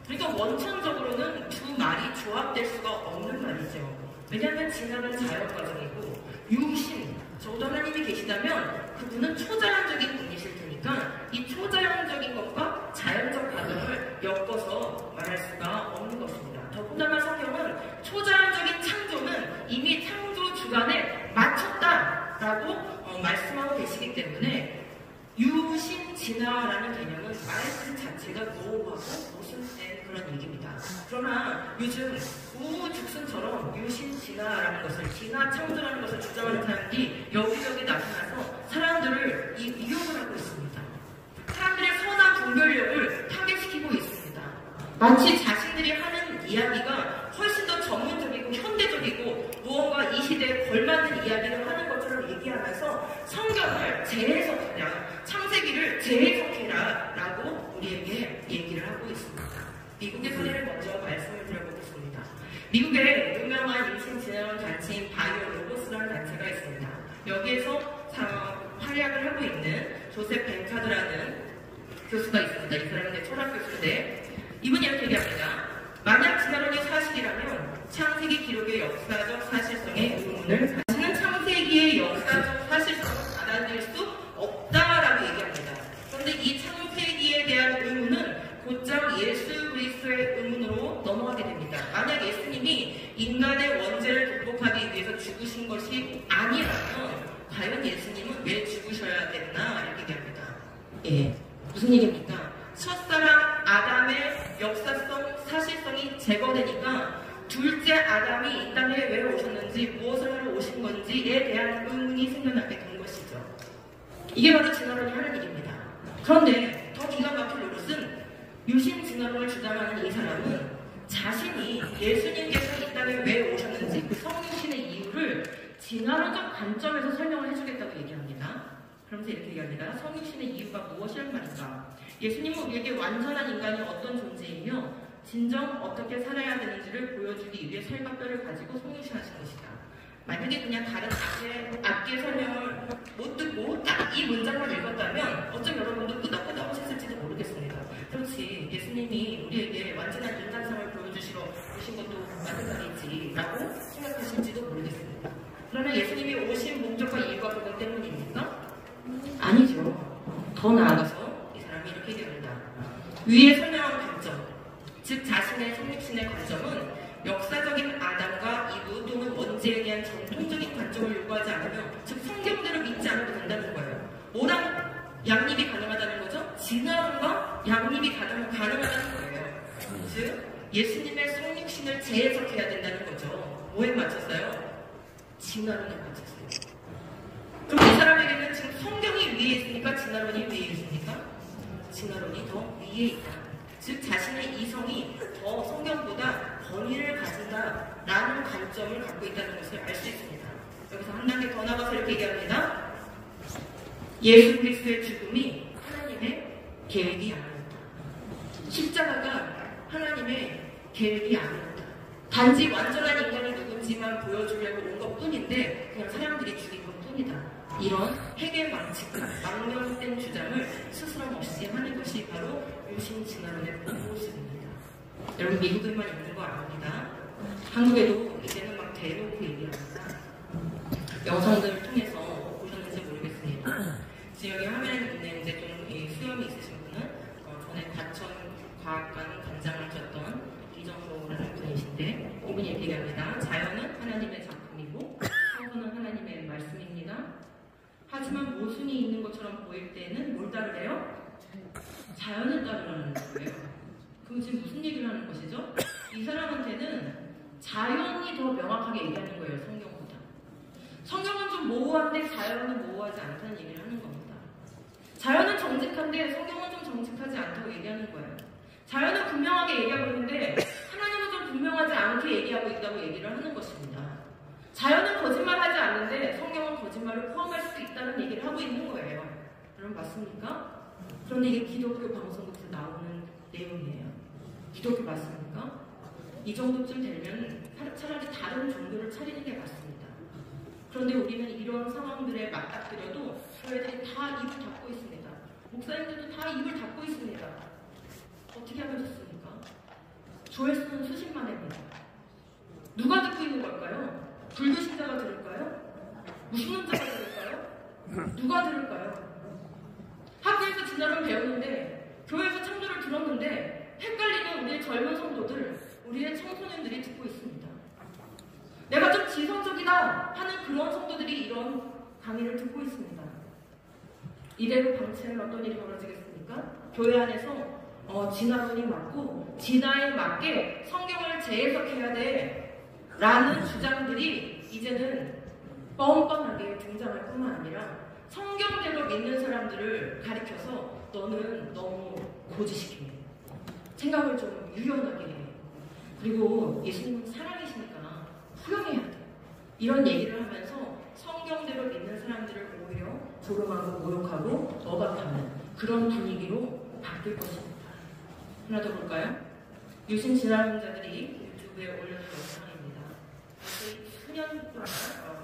그러니까 원천적으로는 두 말이 조합될 수가 없는 말이죠. 왜냐하면 진화는 자연 과정이고 유신, 적어도 하나님이 계시다면 그분은 초자연적인 분이실 테니까 이 초자연적인 것과 자연적 과정을 엮어서 말할 수가 없는 것입니다. 더군다나 성경은 초자연적인 창조는 이미 창조 주관에 맞췄다라고 말씀하고 계시기 때문에 유신 진화라는 개념은 말 자체가 노후하고 모순된 그런 얘기입니다. 그러나 요즘 우죽순처럼 유신 진화라는 것을, 진화 창조라는 것을 주장하는 사람들이 여기저기 나타나서 사람들을 이용을 하고 있습니다. 사람들의 선한 분별력을 타개시키고 있습니다. 마치 자신들이 하는 이야기가 훨씬 더 전문적이고 현대적이고 무언가 이 시대에 걸맞는 이야기를 하는 것처럼 얘기하면서 성경을 재해석하냐, 창세기를 재해석해라 라고 우리에게 얘기를 하고 있습니다. 미국의 사례를 먼저 말씀을 드려보겠습니다. 미국에 유명한 유신 진화론 단체인 바이오로고스라는 단체가 있습니다. 여기에서 활약을 하고 있는 조셉 벤카드라는 교수가 있습니다. 이 사람은 철학 교수인데 이분이 이렇게 얘기합니다. 만약 진화론이 사실이라면 창세기 기록의 역사적 사실성의 의문을 다시는 창세기의 역사적 사실성을 받아들일 수 없다라고 얘기합니다. 그런데 이 창세기에 대한 의문은 곧장 예수 그리스도의 의문으로 넘어가게 됩니다. 만약 예수님이 인간의 원죄를 극복하기 위해서 죽으신 것이 아니라면 과연 예수님은 왜 죽으셔야 됐나 이렇게 얘기합니다. 예, 무슨 얘기입니까? 첫사람 아담의 역사성, 사실성이 제거되니까 둘째 아담이 이 땅에 왜 오셨는지, 무엇을 하러 오신 건지에 대한 의문이 생겨나게 된 것이죠. 이게 바로 진화론이 하는 일입니다. 그런데 더 기가 막힐 노릇은 유신 진화론을 주장하는 이 사람은 자신이 예수님께서 이 땅에 왜 오셨는지 그 성육신의 이유를 진화론적 관점에서 설명을 해주겠다고 얘기합니다. 그러면서 이렇게 얘기합니다. 성육신의 이유가 무엇이란 말인가? 예수님은 우리에게 완전한 인간이 어떤 존재이며 진정 어떻게 살아야 되는지를 보여주기 위해 살과 뼈를 가지고 성육신하신 것이다. 만약에 그냥 다른 앞뒤의 설명을 못 듣고 딱 이 문장만 읽었다면 어쩜 여러분도 끄덕끄덕 하셨을지도 모르겠습니다. 그렇지, 예수님이 우리에게 완전한 인간성을 보여주시러 오신 것도 맞는 말이지라고 생각하실지도 모르겠습니다. 그러나 예수님이 오신 목적과 이유가 그것 때문입니까? 아니죠. 더 나아가서 이 사람이 이렇게 얘기합니다. 위에 설명한 관점, 즉 자신의 성육신의 관점은 역사적인 아담과 이브 또는 원죄에 대한 전통적인 관점을 요구하지 않으며, 즉 성경대로 믿지 않아도 된다는 거예요. 뭐랑 양립이 가능하다는 거죠? 진화론과 양립이 가능하다는 거예요. 예수님의 성육신을 재해석해야 된다는 거죠. 뭐에 맞췄어요? 진화론에 맞췄어요. 그럼 이 사람에게는 지금 성경이 위에 있으니까 진화론이 위에 있습니까? 진화론이 더 위에 있다. 즉 자신의 이성이 더 성경보다 권위를 가진다라는 관점을 갖고 있다는 것을 알 수 있습니다. 여기서 한 단계 더 나가서 이렇게 얘기합니다. 예수 그리스도의 죽음이 하나님의 계획이 아니었다. 십자가가 하나님의 계획이 아니었다. 단지 완전한 인간이 누군지만 보여주려고 온 것뿐인데 그냥 사람들이 죽인 것뿐이다. 이런 해결망측한 망명된 주장을 스스럼 없이 하는 것이 바로 유신진화론의 모습입니다. 여러분 미국에만 있는 거 아닙니다. 한국에도 이제는 막 대놓고 얘기합니다. 영상들을 통해서 보셨는지 모르겠습니다. 지금 여기 화면에 있는 이제 좀 수염이 있으신 분은 전에 과천과학관 관장을 하셨던 이정도라는 분이신데 이분이 이렇게 얘기합니다. 자연은 하나님의 작품이고 성서는 하나님의 말씀입니다. 하지만 모순이 있는 것처럼 보일 때는 뭘 따르래요? 자연을 따르라는 거예요. 그럼 지금 무슨 얘기를 하는 것이죠? 이 사람한테는 자연이 더 명확하게 얘기하는 거예요. 성경보다. 성경은 좀 모호한데 자연은 모호하지 않다는 얘기를 하는 겁니다. 자연은 정직한데 성경은 좀 정직하지 않다고 얘기하는 거예요. 자연은 분명하게 얘기하고 있는데 하나님은 좀 분명하지 않게 얘기하고 있다고 얘기를 하는 것입니다. 자연은 거짓말하지 않는데 성경은 거짓말을 포함할 수도 있다는 얘기를 하고 있는 거예요. 여러분 맞습니까? 그런데 이게 기독교 방송국에서 나오는 내용이에요. 기독교 맞습니까? 이 정도쯤 되면 차라리 다른 종교를 차리는 게 맞습니다. 그런데 우리는 이런 상황들에 맞닥뜨려도 교회들이 다 입을 닫고 있습니다. 목사님들도 다 입을 닫고 있습니다. 어떻게 하면 좋습니까? 조회수는 수십만 회입니다. 누가 듣고 있는 걸까요? 불교 신자가 들을까요? 무신론자가 들을까요? 누가 들을까요? 학교에서 진화론 배우는데 교회에서 창조를 들었는데 헷갈리는 우리의 젊은 성도들, 우리의 청소년들이 듣고 있습니다. 내가 좀 지성적이다 하는 그런 성도들이 이런 강의를 듣고 있습니다. 이대로 방치하면 어떤 일이 벌어지겠습니까? 교회 안에서 진화론이 맞고 진화에 맞게 성경을 재해석해야 돼 라는 주장들이 이제는 뻔뻔하게 등장할 뿐만 아니라 성경대로 믿는 사람들을 가리켜서 너는 너무 고지시키네. 생각을 좀 유연하게 해. 그리고 예수님은 사랑이시니까 후용해야 돼. 이런 얘기를 하면서 성경대로 믿는 사람들을 오히려 조롱하고 모욕하고 억압하는 그런 분위기로 바뀔 것입니다. 하나 더 볼까요? 유신 진화론자들이 유튜브에 올려둔 영상입니다. 수년 동안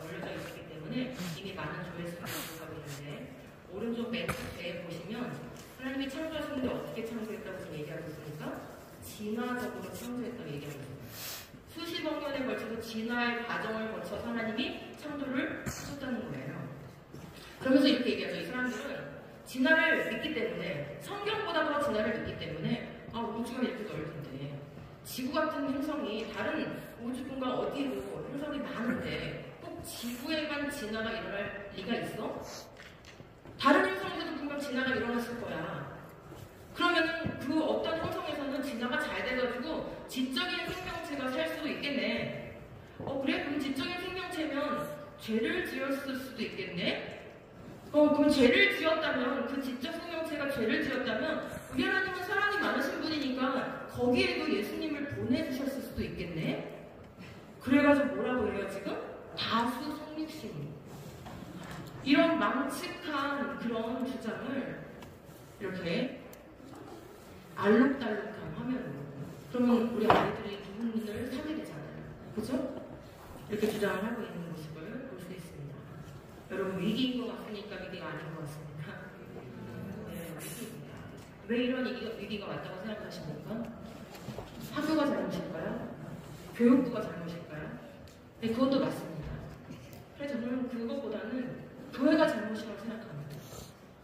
올려져 있기 때문에 이미 많은 조회수가 들어가고 있는데 오른쪽 맨 끝에 보시면 하나님이 창조하셨는데 어떻게 창조했다고 지금 얘기하고 있습니까? 진화적으로 창조했다고 얘기하고 있습니다. 수십억 년에 걸쳐서 진화의 과정을 거쳐서 하나님이 창조를 하셨다는 거예요. 그러면서 이렇게 얘기하죠. 이 사람들은 진화를 믿기 때문에 성경보다 더 진화를 믿기 때문에 우주가 이렇게 넓은데 지구 같은 행성이 다른 우주군과 어디로 행성이 많은데 꼭 지구에만 진화가 일어날 리가 있어? 다른 행성에서도 분명 진화가 일어났을 거야. 그러면은 그 어떤 행성에서는 진화가 잘 돼가지고 지적인 생명체가 살 수도 있겠네. 그래? 그럼 지적인 생명체면 죄를 지었을 수도 있겠네? 그럼 죄를 지었다면, 그 지적 생명체가 죄를 지었다면 우리 하나님은 사랑이 많으신 분이니까 거기에도 예수님을 보내주셨을 수도 있겠네? 그래가지고 뭐라고 해요 지금? 다수 성육신. 이런 망측한 그런 주장을 이렇게 알록달록한 화면으로, 그러면 우리 아이들이 누군가를 사게 되잖아요. 그죠? 이렇게 주장을 하고 있는 모습을 볼 수 있습니다. 여러분 위기인 것 같으니까 위기가 아닌 것 같습니다. 네, 위기입니다. 왜 이런 위기가 왔다고 생각하십니까? 학교가 잘못일까요? 교육부가 잘못일까요? 네, 그것도 맞습니다. 그래서 저는 그것보다는 교회가 잘못이라고 생각합니다.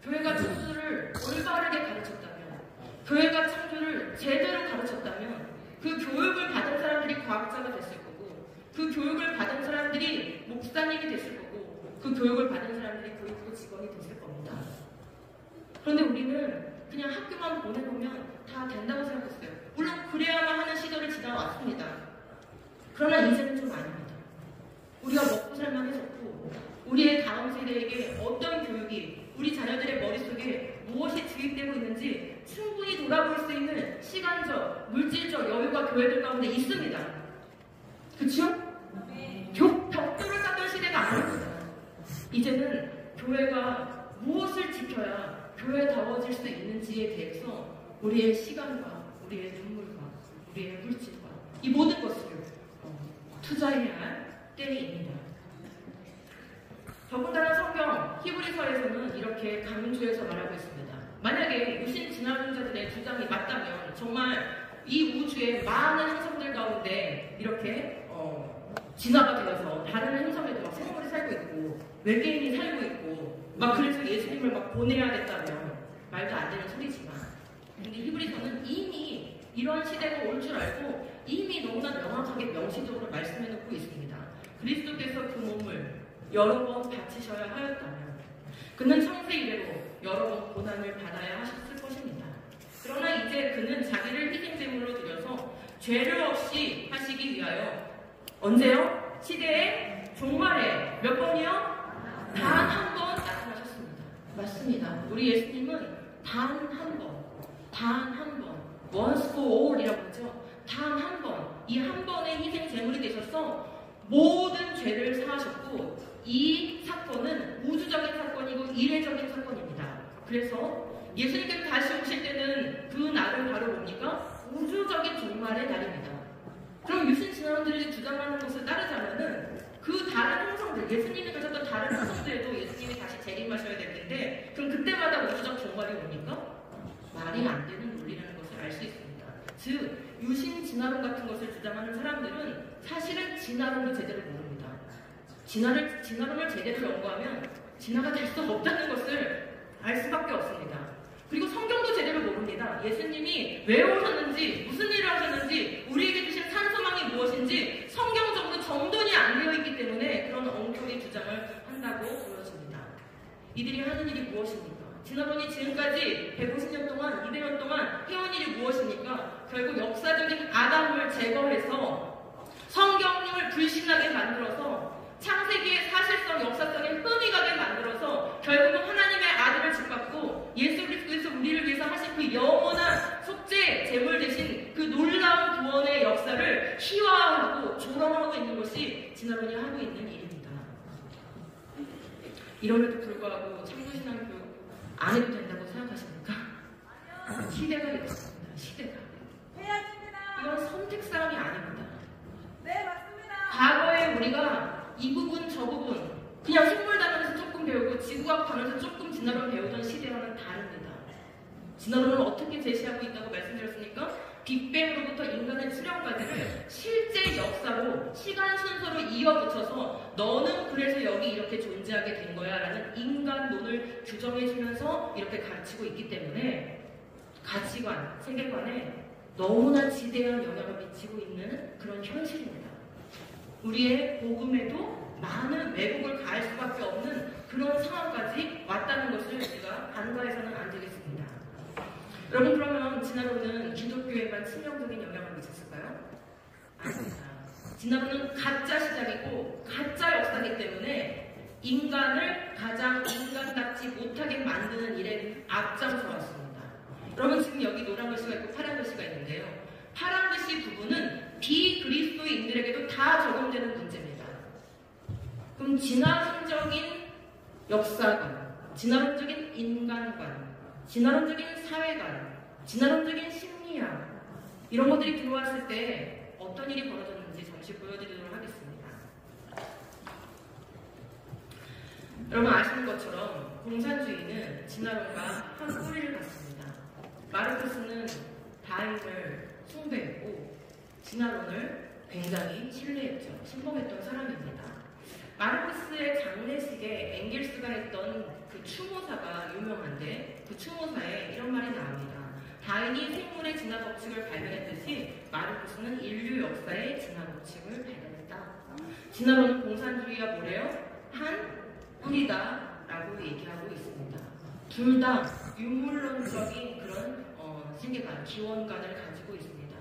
교회가 창조를 올바르게 가르쳤다면, 교회가 창조를 제대로 가르쳤다면 그 교육을 받은 사람들이 과학자가 됐을 거고, 그 교육을 받은 사람들이 목사님이 됐을 거고, 그 교육을 받은 사람들이 교육부 직원이 됐을 겁니다. 그런데 우리는 그냥 학교만 보내보면 다 된다고 생각했어요. 물론 그래야만 하는 시절을 지나왔습니다. 그러나 이제는 좀 아닙니다. 우리가 먹고 살만해졌고 우리의 다음 세대에게 어떤 교육이 우리 자녀들의 머릿속에 무엇이 주입되고 있는지 충분히 돌아볼 수 있는 시간적, 물질적 여유가 교회들 가운데 있습니다. 그렇죠? 벽돌을 쌓던 시대가 아닙니다. 이제는 교회가 무엇을 지켜야 교회다워질 수 있는지에 대해서 우리의 시간과 우리의 눈물과 우리의 물질과 이 모든 것을 투자해야 할 때입니다. 더군다나 성경 히브리서에서는 이렇게 강조해서 말하고 있습니다. 만약에 유신 진화론자들의 주장이 맞다면 정말 이 우주의 많은 행성들 가운데 이렇게 진화가 되어서 다른 행성에도 막 생물이 살고 있고 외계인이 살고 있고 막 그래서 예수님을 막 보내야겠다면 말도 안 되는 소리지만 근데 히브리서는 이미 이런 시대가 올 줄 알고 이미 너무나 명확하게 명시적으로 말씀해 놓고 있습니다. 그리스도께서 그 몸을 여러 번 바치셔야 하였다면 그는 창세 이래로 여러 번 고난을 받아야 하셨을 것입니다. 그러나 이제 그는 자기를 희생제물로 드려서 죄를 없이 하시기 위하여 언제요? 시대의 종말에 몇 번이요? 단 한 번 나타나셨습니다. 맞습니다. 우리 예수님은 단 한 번, once for all이라고 하죠. 단 한 번, 이 한 번의 희생 제물이 되셔서 모든 죄를 사하셨고 이 사건은 우주적인 사건이고 이례적인 사건입니다. 그래서 예수님께서 다시 오실 때는 그 날은 바로 뭡니까? 우주적인 종말의 날입니다. 그럼 유신 진화론들이 주장하는 것을 따르자면은 그 다른 행성들, 예수님이 가셨던 다른 행성들에도 예수님이 다시 재림하셔야 될 텐데 그럼 그때마다 우주적 종말이 뭡니까? 말이 안 되는 논리라는 것을 알 수 있습니다. 즉 유신 진화론 같은 것을 주장하는 사람들은 사실은 진화론을 제대로 모릅니다. 진화론을 제대로 연구하면 진화가 될 수 없다는 것을 알 수밖에 없습니다. 그리고 성경도 제대로 모릅니다. 예수님이 왜 오셨는지, 무슨 일을 하셨는지, 우리에게 주신 산소망이 무엇인지 성경적으로 정돈이 안 되어 있기 때문에 그런 엉터리 주장을 한다고 보여집니다. 이들이 하는 일이 무엇입니까? 진화론이 지금까지 150년 동안, 200년 동안 해온 일이 무엇입니까? 결국 역사적인 아담을 제거해서 성경을 불신하게 만들어서 창세기의 사실성, 역사성에 흠이 가게 만들어서 결국은 하나님의 아들을 짓밟고 예수 그리스도에서 우리를 위해서 하신 그 영원한 속죄 제물 대신 그 놀라운 구원의 역사를 희화화하고 조롱하고 있는 것이 진화론이 하고 있는 일입니다. 이럼에도 불구하고 참고신앙 교육 안 해도 된다고 생각하십니까? 시대가 이렇습니다. 시대가. 이건 선택사항이 아닙니다. 네, 맞습니다. 과거에 우리가 이 부분 저 부분 그냥 생물 단원에서 조금 배우고 지구과학 단원에서 조금 진화론 배우던 시대와는 다릅니다. 진화론을 어떻게 제시하고 있다고 말씀드렸습니까? 빅뱅으로부터 인간의 출현까지를 실제 역사로 시간 순서로 이어붙여서 너는 그래서 여기 이렇게 존재하게 된 거야 라는 인간론을 규정해주면서 이렇게 가르치고 있기 때문에 가치관, 세계관에 너무나 지대한 영향을 미치고 있는 그런 현실입니다. 우리의 복음에도 많은 왜곡을 가할 수밖에 없는 그런 상황까지 왔다는 것을 우리가 간과해서는 안 되겠습니다. 여러분, 그러면 진화론은 기독교에만 치명적인 영향을 미쳤을까요? 아닙니다. 진화론은 가짜 시작이고 가짜 역사이기 때문에 인간을 가장 인간답지 못하게 만드는 일에 앞장서 왔습니다. 여러분, 지금 여기 노란 글씨가 있고 파란 글씨가 있는데요. 파란 글씨 부분은 비그리스도인들에게도 다 적용되는 문제입니다. 그럼 진화론적인 역사관, 진화론적인 인간관, 진화론적인 사회관, 진화론적인 심리학 이런 것들이 들어왔을 때 어떤 일이 벌어졌는지 잠시 보여드리도록 하겠습니다. 여러분 아시는 것처럼 공산주의는 진화론과 한 뿌리를 갖습니다. 마르크스는 다윈을 숭배했고 진화론을 굉장히 신뢰했죠. 신봉했던 사람입니다. 마르크스의 장례식에 엥겔스가 했던 그 추모사가 유명한데 그 추모사에 이런 말이 나옵니다. 다윈이 생물의 진화 법칙을 발견했듯이 마르크스는 인류 역사의 진화 법칙을 발견했다. 진화론은 공산주의와 뭐래요? 한 뿌리다 라고 얘기하고 있습니다. 둘 다 유물론적인 그런 세계관, 기원관을 가지고 있습니다.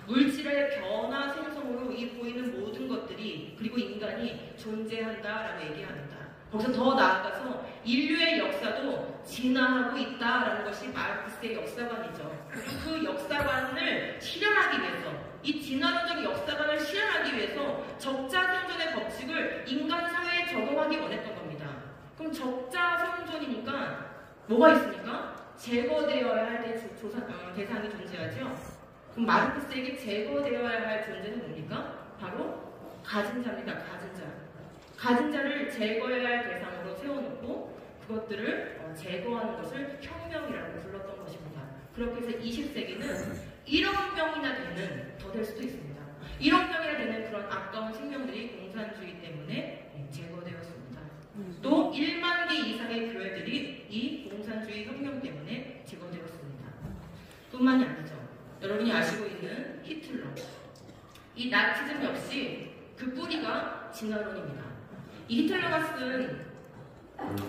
물질의 변화 생성으로 이 보이는 모든 것들이 그리고 인간이 존재한다라고 얘기합니다. 거기서 더 나아가서 인류의 역사도 진화하고 있다라는 것이 마르크스의 역사관이죠. 그 역사관을 실현하기 위해서, 이 진화론적 역사관을 실현하기 위해서 적자생존의 법칙을 인간 사회에 적용하기 원했던 겁니다. 그럼 적자생존이니까 뭐가 있습니까? 제거되어야 할 대상이 존재하죠. 그럼 마르크스에게 제거되어야 할 존재는 뭡니까? 바로 가진 자입니다. 가진 자. 가진 자를 제거해야 할 대상으로 세워놓고 그것들을 제거하는 것을 혁명이라고 불렀던 것입니다. 그렇게 해서 20세기는 1억 명이나 되는, 더 될 수도 있습니다. 1억 명이나 되는 그런 아까운 생명들이 공산주의 때문에 제거되었습니다. 또 1만 개 이상의 교회들이 이 공산주의 혁명 때문에 제거되었습니다. 뿐만이 아니죠. 여러분이 아시고 있는 히틀러. 이 나치즘 역시 그 뿌리가 진화론입니다. 이 히틀러가 쓴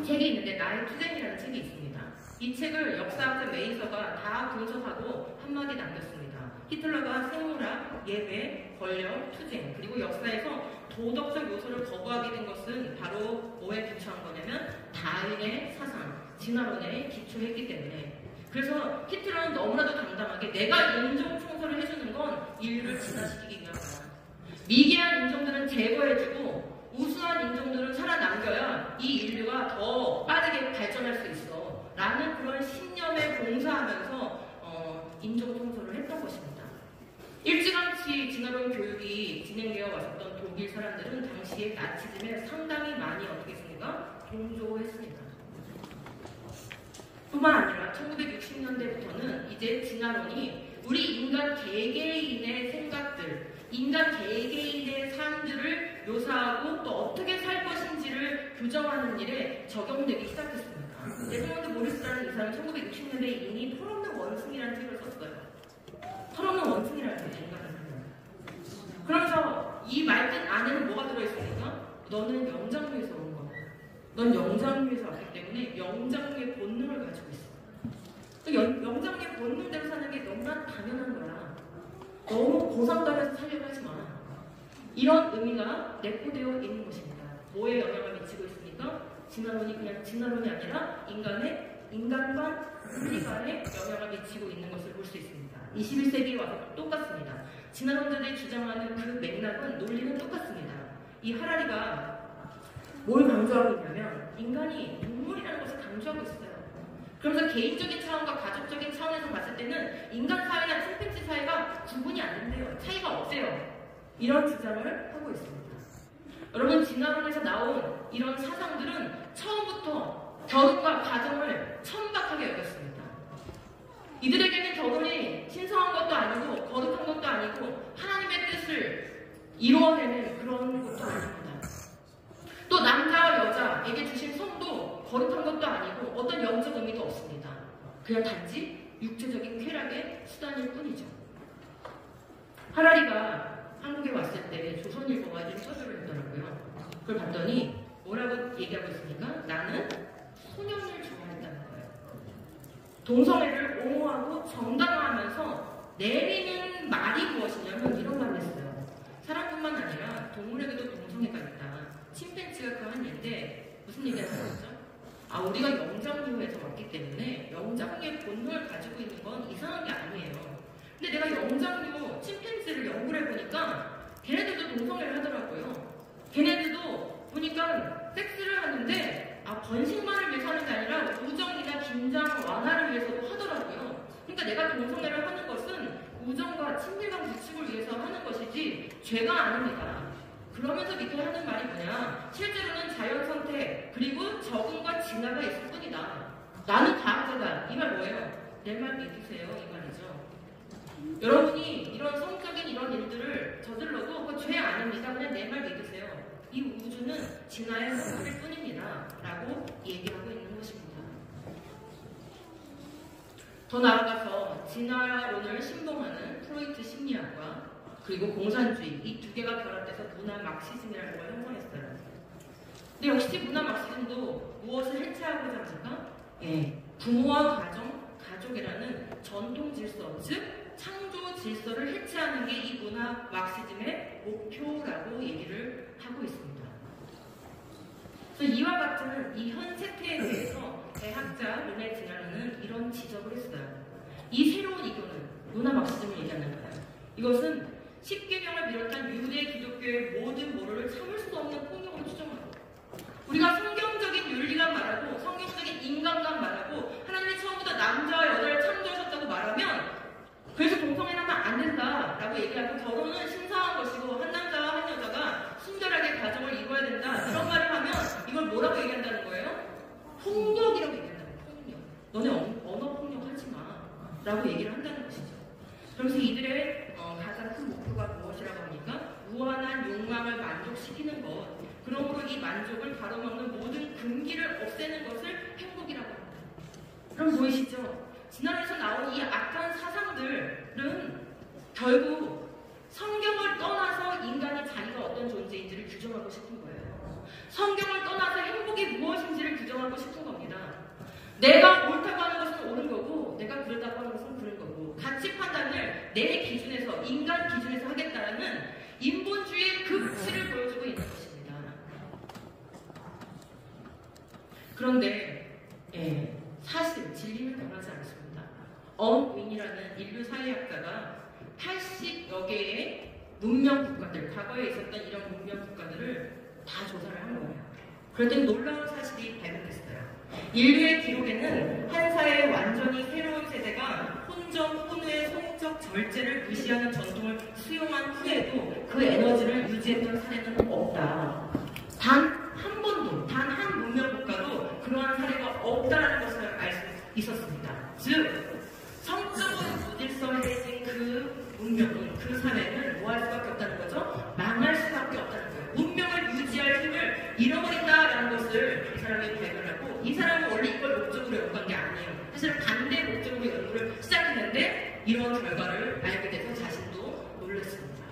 책이 있는데 나의 투쟁이라는 책이 있습니다. 이 책을 역사학자 메이서가 다 분석하고 한마디 남겼습니다. 히틀러가 생물학, 예배, 권력, 투쟁, 그리고 역사에서 도덕적 요소를 거부하게 된 것은 바로 뭐에 기초한 거냐면 다윈의 사상, 진화론에 기초했기 때문에. 그래서 히틀러는 너무나도 당당하게 내가 인종 청소를 해주는 건 인류를 진화시키기 위한 거야. 미개한 인종들은 제거해주고 우수한 인종들은 살아남겨야 이 인류가 더 빠르게 발전할 수 있어 라는 그런 신념에 봉사하면서 인종 청소를 했던 것입니다. 일찌감치 진화론 교육이 진행되어 왔었던 독일 사람들은 당시에 나치즘에 상당히 많이 어떻게 했습니까? 동조했습니다. 뿐만 아니라 1960년대부터는 이제 진화론이 우리 인간 개개인의 생각들, 인간 개개인의 삶들을 묘사하고 또 어떻게 살 것인지를 규정하는 일에 적용되기 시작했습니다. 데스몬드 모리스라는 이 사람은 1960년대에 이미 털없는 원숭이라는 책을 썼어요. 털없는 원숭이라는 책을 인간을. 그러면서 이 말뜻 안에는 뭐가 들어있습니까? 너는 영장류에서 온 거야. 넌 영장류에서 왔기 때문에 영장류의 본능을 가지고 있어. 영장류의 본능대로 사는 게 너무나 당연한 거야. 너무 고상가면서 살려고 하지 마. 이런 의미가 내포되어 있는 것입니다. 뭐에 영향을 미치고 있습니까? 진화론이 그냥 진화론이 아니라 인간과 우리 간에 영향을 미치고 있는 것을 볼 수 있습니다. 21세기에 와서 똑같습니다. 진화론자들이 주장하는 그 맥락은 논리는 똑같습니다. 이 하라리가 뭘 강조하고 있냐면 인간이 동물이라는 것을 강조하고 있어요. 그러면서 개인적인 차원과 가족적인 차원에서 봤을 때는 인간 사회나 침팬지 사회가 구분이 안 된대요. 차이가 없대요. 이런 주장을 하고 있습니다. 여러분, 진화론에서 나온 이런 사상들은 처음부터 결혼과 가정을 천박하게 여겼습니다. 이들에게는 결혼이 신성한 것도 아니고 거룩한 것도 아니고 하나님의 뜻을 이루어내는 그런 것도 아닙니다. 또 남자와 여자에게 주신 성도 거룩한 것도 아니고 어떤 영적 의미도 없습니다. 그냥 단지 육체적인 쾌락의 수단일 뿐이죠. 하라리가 한국에 왔을 때 조선일보가 인터뷰를 했더라고요. 그걸 봤더니 뭐라고 얘기하고 있습니까? 나는 소년을 좋아했다는 거예요. 동성애를 옹호하고 정당화하면서 내리는 말이 무엇이냐면 이런 말을 했어요. 사람뿐만 아니라 동물에게도 동성애가 있다. 침팬지가 그 한 얘기인데 무슨 얘기를 하는 거죠? 우리가 영장류에서 왔기 때문에 영장류의 본능을 가지고 있는 건 이상한 게 아니에요. 근데 내가 영장류 침팬지를 연구를 해보니까 걔네들도 동성애를 하더라고요. 걔네들도 보니까 섹스를 하는데 번식만을 위해서 하는 게 아니라 우정이나 긴장 완화를 위해서도 하더라고요. 그러니까 내가 동성애를 하는 것은 우정과 친밀감 구축을 위해서 하는 것이지 죄가 아닙니다. 그러면서 밑에 하는 말이 뭐냐? 실제로는 자연선택 그리고 적응과 진화가 있을 뿐이다. 나는 과학자다. 이 말 뭐예요? 내 말 믿으세요. 이 말이죠. 여러분이 이런 성적인 이런 일들을 저질러도 그거 죄 아닙니다. 그냥 내 말 믿으세요. 이 우주는 진화의 성질일 뿐입니다. 라고 얘기하고 있는 것입니다. 더 나아가서 진화론을 신봉하는 프로이트 심리학과 그리고 공산주의 이 두 개가 결합돼서 문화 막시즘이라는 걸 형성했어요. 근데 역시 문화 막시즘도 무엇을 해체하고자 합니까? 부모와 가족이라는 전통 질서, 즉 창조 질서를 해체하는 게 이 문화 막시즘의 목표라고 얘기를 하고 있습니다. 그래서 이와 같은 이 현 세태에 대해서 대학자 르네 지나르는 이런 지적을 했어요. 이 새로운 이교는 문화 막시즘을 얘기하는 거예요. 이것은 십계명을 비롯한 유대 기독교의 모든 모로를 참을 수도 없는 폭력으로 추정하고, 우리가 성경적인 윤리관 말하고 성경적인 인간관 말하고 하나님이 처음부터 남자와 여자를 창조하셨다고 말하면, 그래서 동성애하면 안 된다라고 얘기하고 결혼은 신성한 것이고 한 남자와 한 여자가 순결하게 가정을 이루어야 된다, 이런 말을 하면 이걸 뭐라고 얘기한다는 거예요? 폭력이라고 얘기한다는 거예요. 폭력. 너네 언어 폭력하지 마 라고 얘기를 한다는 것이죠. 그러면서 이들의 가장 큰 목표가 무엇이라고 하니까 무한한 욕망을 만족시키는 것, 그러므로 이 만족을 가로막는 모든 금기를 없애는 것을 행복이라고 합니다. 그럼 보이시죠? 지난해에서 나온 이 악한 사상들은 결국 성경을 떠나서 인간이 자기가 어떤 존재인지를 규정하고 싶은 거예요. 성경을 떠나서 행복이 무엇인지를 규정하고 싶은 겁니다. 내가 옳다고 하는 것은 옳은 거고 내가 그러다고 하는 것은 그런 거고, 가치 판단을 내 기준에서, 인간 기준에서 하겠다라는 인본주의의 극치를 보여주고 있는 것입니다. 그런데 사실 진리는 변하지 않습니다. 윈이라는 인류 사회학자가 80여 개의 문명 국가들, 과거에 있었던 이런 문명 국가들을 다 조사를 한 거예요. 그랬더니 놀라운 사실이 발견됐어요. 인류의 기록에는 한 사회의 완전히 새로운 세대가 혼전, 혼외, 성적 절제를 무시하는 전통을 수용한 후에도 그 에너지를 유지했던 사례는 없다. 단 한 번도, 단 한 문명 국가도 그러한 사례가 없다는 것을 알 수 있었습니다. 즉, 성적으로 무질서해진 그 문명은, 그 사회는 뭐 할 수밖에 없다는 거죠? 망할 수밖에 없다는 거예요. 문명을 유지할 힘을 잃어버린다라는 것을 이 사람이 발견하고, 이 사람은 원래 이걸 목적으로 연구한 게 아니에요. 사실 반대 목적으로 연구를 시작했는데 이런 결과를 알게 돼서 자신도 놀랐습니다.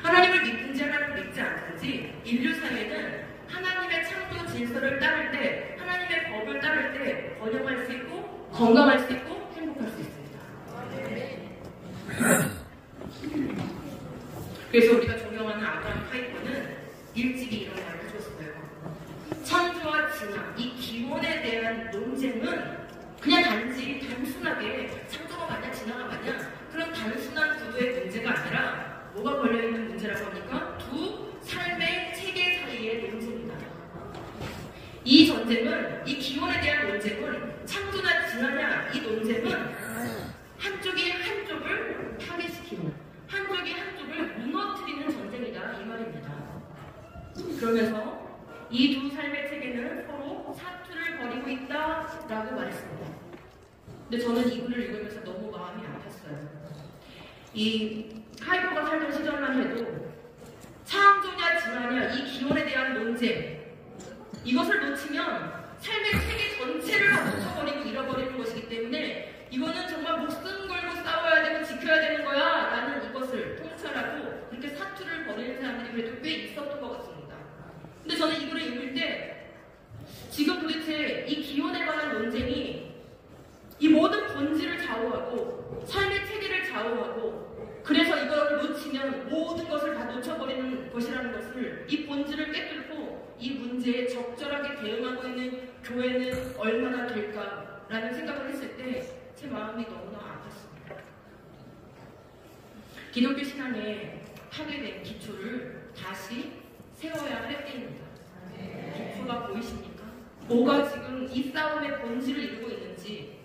하나님을 믿든지 하나님을 믿지 않든지 인류 사회는 하나님의 창조 질서를 따를 때, 하나님의 법을 따를 때 번영할 수 있고 건강할 수 있고 행복할 수 있습니다. 그래서 우리가 존경하는 아브라함 파이퍼는 일찍이 이런 말을 해줬어요. 창조와 진화, 이 기원에 대한 논쟁은 그냥 단순하게 창조가 맞냐 진화가 맞냐 그런 단순한 구도의 문제가 아니라 뭐가 걸려있는 문제라고 하니까 두 삶의 체계 사이의 논쟁입니다. 이 전쟁은, 이 기원에 대한 논쟁은 창조나 진화냐, 이 논쟁은 한쪽이 한쪽을 파괴시키는, 한쪽이 한쪽을 무너뜨리는 전쟁이다, 이 말입니다. 그러면서 이 두 삶의 체계는 서로 사투를 벌이고 있다라고 말했습니다. 근데 저는 이 글을 읽으면서 너무 마음이 아팠어요. 이 파이퍼가 살던 시절만 해도 창조냐 진화냐, 이 기원에 대한 논쟁, 이것을 놓치면 삶의 체계 전체를 다 놓쳐버리고 잃어버리는 것이기 때문에 이거는 정말 목숨 걸고 싸워야 되고 지켜야 되는 거야 라는 이것을 통찰하고 그렇게 사투를 벌이는 사람들이 그래도 꽤 있었던 것 같습니다. 근데 저는 이거를 읽을 때 지금 도대체 이 기원에 관한 논쟁이 이 모든 본질을 좌우하고 삶의 체계를 좌우하고, 그래서 이걸 놓치면 모든 것을 다 놓쳐버리는 것이라는 것을, 이 본질을 깨뚫고 이 문제에 적절하게 대응하고 있는 교회는 얼마나 될까라는 생각을 했을 때 제 마음이 너무나 아팠습니다. 기독교 신앙에 파괴된 기초를 다시 세워야 할 때입니다. 기초가 보이십니까? 뭐가 지금 이 싸움의 본질을 이루고 있는지,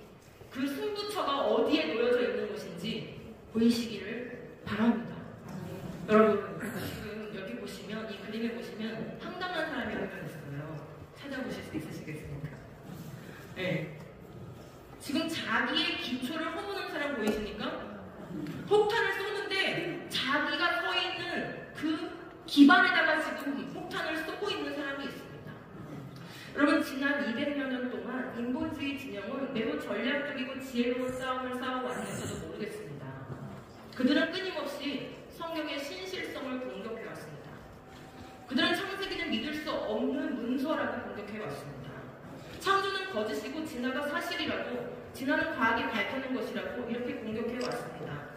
그 승부처가 어디에 놓여져 있는 것인지 보이시기를 바랍니다. 여러분, 지금 여기 보시면, 이 그림에 보시면 황당한 사람이 한 명 있어요. 찾아보실 수 있으시겠습니까? 네. 지금 자기의 기초를 허무는 사람 보이십니까? 폭탄을 쏘는데 자기가 서 있는 그 기반에다가 지금 폭탄을 쏘고 있는 사람이 있습니다. 여러분, 지난 200여 년 동안 인본주의 진영은 매우 전략적이고 지혜로운 싸움을 싸워왔는지도 모르겠습니다. 그들은 끊임없이 성경의 신실성을 공격해왔습니다. 그들은 창세기는 믿을 수 없는 문서라고 공격해왔습니다. 창조는 거짓이고 진화가 사실이라고, 진화는 과학이 밝혀낸 것이라고 이렇게 공격해왔습니다.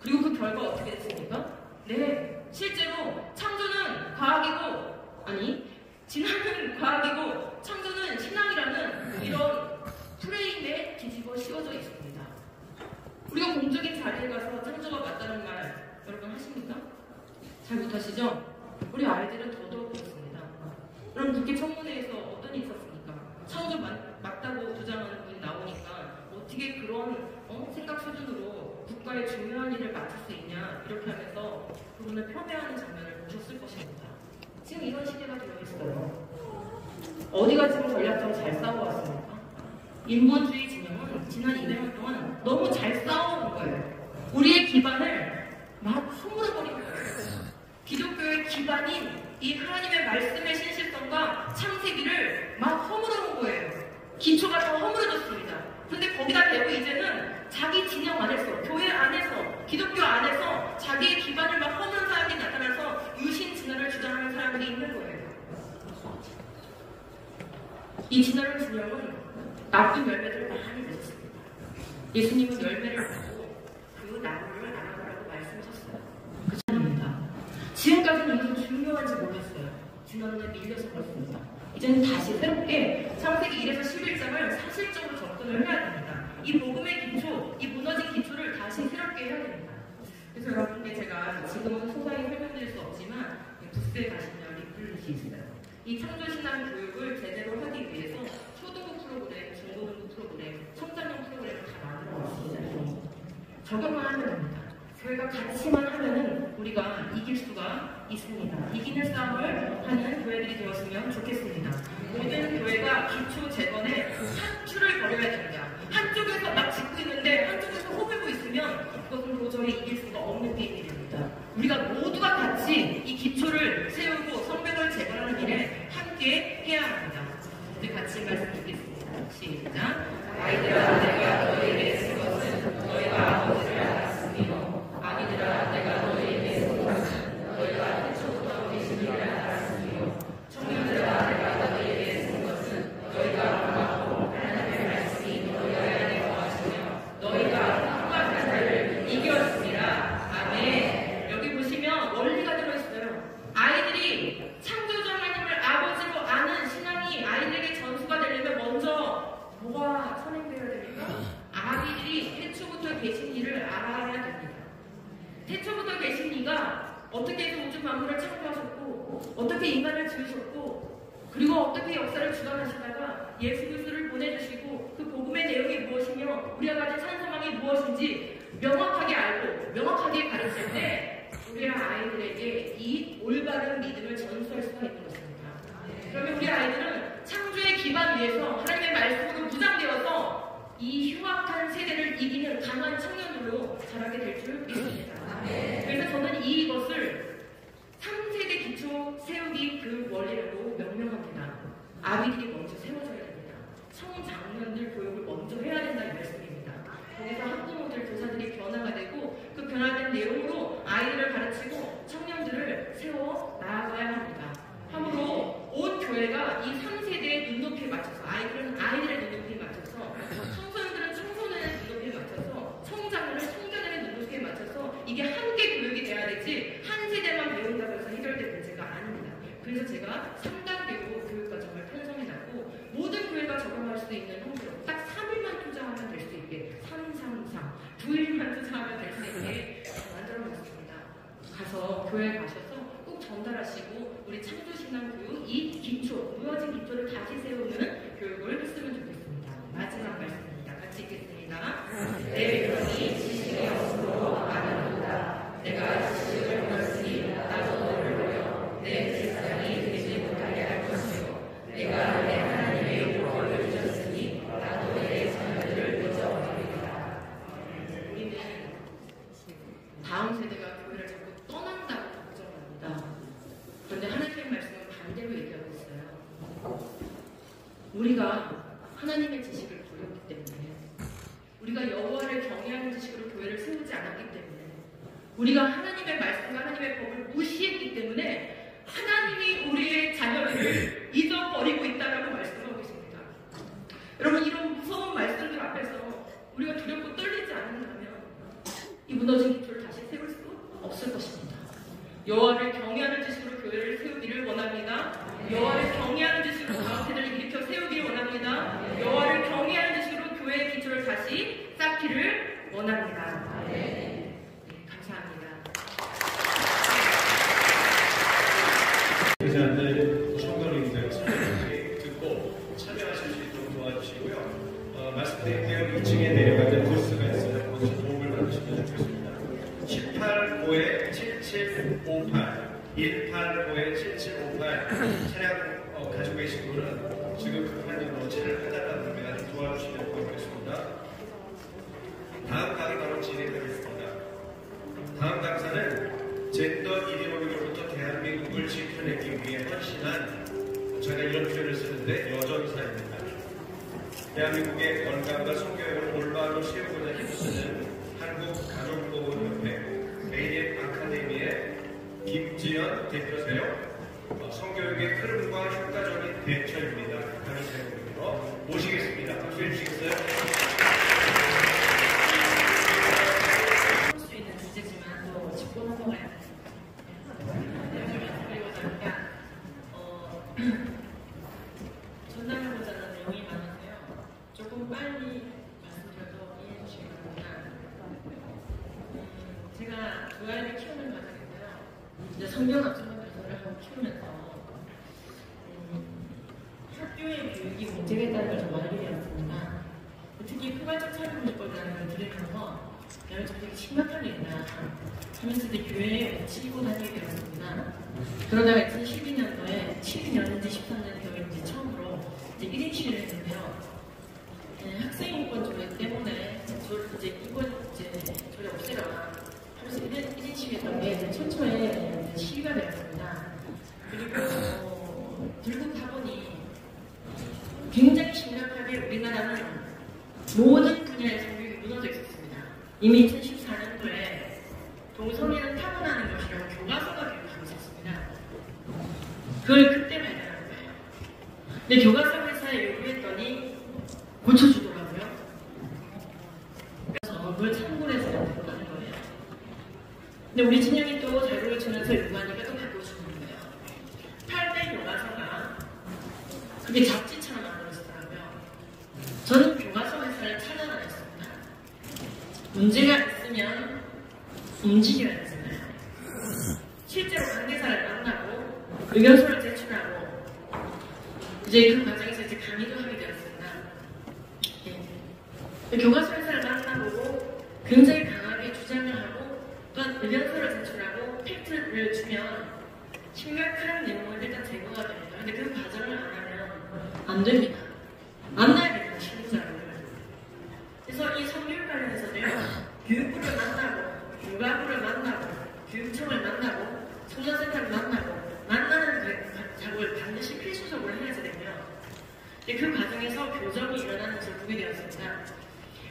그리고 그 결과 어떻게 됐습니까? 네, 실제로 창조는 과학이고, 진화는 과학이고 창조는 신앙이라는 이런 프레임에 뒤집어 씌워져 있습니다. 우리가 공적인 자리에 가서 창조가 맞다는 말 여러분 하십니까? 잘 못하시죠? 우리 아이들은 더더욱 그렇습니다. 여러분 국회 청문회에서 어떤 일이 있었습니까? 창조 맞다고 주장하는 분이 나오니까 어떻게 그런 생각 수준으로 국가의 중요한 일을 맡을 수 있냐 이렇게 하면서 그분을 폄훼하는 장면을 보셨을 것입니다. 지금 이런 시대가 되어 있어요. 어디가 지금 전략적으로 잘 싸워왔습니까? 인본주의 진영은 지난 200년 동안 너무 잘 싸워온 거예요. 우리의 기반을 막 허물어버린 거예요. 기독교의 기반인 이 하나님의 말씀의 신실성과 창세기를 막 허물어놓은 거예요. 기초가 더 허물어졌습니다. 근데 거기다 대고 이제는 자기 진영 안에서, 교회 안에서, 기독교 안에서 자기의 기반을 막 허무는 사람이 나타나서 유신 진화를 주장하는 사람들이 있는 거예요. 이 진화론 진영은 나쁜 열매들을 많이 맺었습니다. 예수님은 열매를 맺고 그 나무를 알아보라고 말씀하셨어요. 그 차입니다. 지금까지는 이것이 중요한지 몰랐어요. 진화론에 밀려서 그렇습니다. 이제는 다시 새롭게 창세기 1에서 11장을 사실적으로 접근을 해야 됩니다. 이 복음의 기초, 이 무너진 기초를 다시 새롭게 해야 됩니다. 그래서 여러분께 제가 지금은 소상히 설명드릴 수 없지만 부스에 가시면 리플릿이 있어요. 이 창조신앙 교육을 제대로 하기 위해서 초등부 프로그램, 중고등부 프로그램, 성장형 프로그램을 다 만들어놨습니다. 적용만 하면 됩니다. 교회가 같이만 하면은 우리가 이길 수가 있습니다. 이기는 싸움을 하는 교회들이 되었으면 좋겠습니다. 모든 교회가 기초 재건에 한 줄을 벌여야 됩니다. 한쪽에서 막 짓고 있는데 한쪽에서 호들고 있으면 그것은 도저히 이길 수가 없는 게임입니다. 우리가 모두가 같이 이 기초를 세우고 성벽을 재건하는 일에 함께 해야 합니다. 우리 같이 말씀 듣겠습니다. 시작. 아이들아, 내가 너희에게 쓴 것은 너희가 아버지를 알았으며 아기들아, 내가 너희에게 쓴 것은 너희가 태초부터 계신 이를 알았으며 청년들아, 내가 너희에게 쓴 것은 너희가 알았고 하나님의 말씀이 너희 안에 거하시며 너희가 꿈과 자살을 이겼습니다. 아멘. 여기 보시면 원리가 들어있어요. 아이들이 창조주 하나님을 아버지로 아는 신앙이 아이들에게 전수가 되려면 먼저 뭐가 선행되어야 됩니까? 아기들이 태초부터 계신 이를 알아야 됩니다. 태초부터 계신 이가 어떻게 해서 우주 만물을 창조하셨고 어떻게 인간을 지으셨고 그리고 어떻게 역사를 주관하시다가 예수 그리스도를 보내주시고 그 복음의 내용이 무엇이며 우리가 가진 찬송함이 무엇인지 명확하게 알고 명확하게 가르칠 때 우리 아이들에게 이 올바른 믿음을 전수할 수가 있는 것입니다. 그러면 우리 아이들은 창조의 기반 위에서 하나님의 말씀으로 무장되어서 이 흉악한 세대를 이기는 강한 청년으로 자라게 될 줄 믿습니다. 그래서 저는 이것을 3세대 기초 세우기 교육 원리라고 명명합니다. 아비들이 먼저 세워져야 됩니다. 청장년들 교육을 먼저 해야 된다는 말씀입니다. 거기서 학부모들, 교사들이 변화가 되고 그 변화된 내용으로 아이들을 가르치고 청년들을 세워 나아가야 합니다. 함으로 온 교회가 이 3세대의 눈높이에 맞춰서 아이들은 아이들의 눈높이에 맞춰서 청소년들은 청소년의 눈높이에 맞춰서 청장년은 청자년의 눈높이에 맞춰서 이게 함께 교육이 돼야 되지 한 세대만 배운다고 해서 해결될 문제가 아닙니다. 그래서 제가 3단계로 교육과정을 편성해놨고 모든 교회가 적용할 수 있는 형태로 딱 3일만 투자하면 될 수 있게 333 9일만 투자하면 될 수 있게 만들어놨습니다. 가서 교회에 가셔서 꼭 전달하시고 우리 창조신앙 교육 이 기초, 무너진 기초를 다시 세우는 교육을 했으면 좋겠습니다. 마지막 말씀입니다. 같이 읽겠습니다. 내 백성이 지식의 없으로 아는도다. 내가 지식을 버렸으니 나도 너를 버려 내 제사장이 되지 못하게 할 것이요 내가 내 하나님의 율법을 잊었으니 나도 내 자녀들을 잊어버리리라. 우리는 다음 세대가 교회를 자꾸 떠난다고 걱정합니다. 그런데 하나님의 말씀은 반대로 얘기하고 있어요. 우리가 하나님의 지식을 버렸기 때문에 우리가 여호와를 경외하는 지식으로 교회를 세우지 않았기 때문에 우리가 하나님의 말씀과 하나님의 법을 무시했기 때문에 하나님이 우리의 자녀들을 잊어버리고 있다라고 말씀하고 있습니다. 여러분 이런 무서운 말씀들 앞에서 우리가 두렵고 떨리지 않는다면 이 무너진 기초를 다시 대한민국의 건강과 성교육을 올바로 세우고자 힘쓰는 한국가족보건협회 AF 아카데미의 김지연 대표세요. 성교육의 흐름과 효과적인 대처입니다. 하는 제목으로 모시겠습니다. 박수해 주시겠어요? 할 수 있는 주제지만 또 짚고 넘어가야 돼. 그리고 잠깐 전달하고자 하는 내용이 많은데요. 조금 빨리 말씀드려도 이해해 주시기 바랍니다. 제가 두 아이를 키우는 과정인데요. 이제 성경 앞서는 배설을 하고 키우면서 학교의 교육이 문제겠다는 걸 좀 알게 되었습니다. 특히 포괄적 차별금지법이라는 걸 들으면서 야, 이거 되게 심각한 일이다 하면서 이제 교회에 치고 다니게 되었습니다. 그러다가 2012년도에 12년인지 13년도에 이제 처음으로 이제 1인 시위를 했는데요. 학생인권 조례 때문에 이제 이권 이제 조례 없애라 하면서 1인 시위했던 게 이제 최초의 시위가 되었습니다. 그리고 들고 가보니 굉장히 심각하게 우리나라는 모든 분야의 성교육이 무너져 있었습니다. 이미 2014년도에 동성애는 타고나는 것이라고 교과서가 교육하고 있었습니다. 그걸 그때 발견한 거예요. 근데 교과서 회사에 요구했더니 고쳐주더라고요. 그래서 그걸 참고해서 하는 거예요. 근데 우리 진영이 또 잘 보여주면서 요구하니까 또 바꿔주는 거예요. 8대 교과서가 그게 잡지처럼 만들어지더라고요. 저는 교과서 회사를 찾아다녔습니다. 문제가 있으면 움직여야 되잖아요. 실제로 관계사를 만나고 의견서를 제출하고 이제 그 과정에서 이제 강의도 하게 되었습니다. 교과서 회사를 만나보고 굉장히 강하게 주장을 하고 또한 의견서를 제출하고 팩트를 주면 심각한 내용을 일단 제거가 됩니다. 근데 그 과정을 안 하면 안 됩니다. 만나야 됩니다, 실무자를. 그래서 이 성교육 관련해서도요, 교육부를 만나고, 교과부를 만나고, 교육청을 만나고, 청년센터를 만나고, 만나는 그 작업을 반드시 필수적으로 해야지 되고요. 그 과정에서 교정이 일어나는 것을 보게 되었습니다.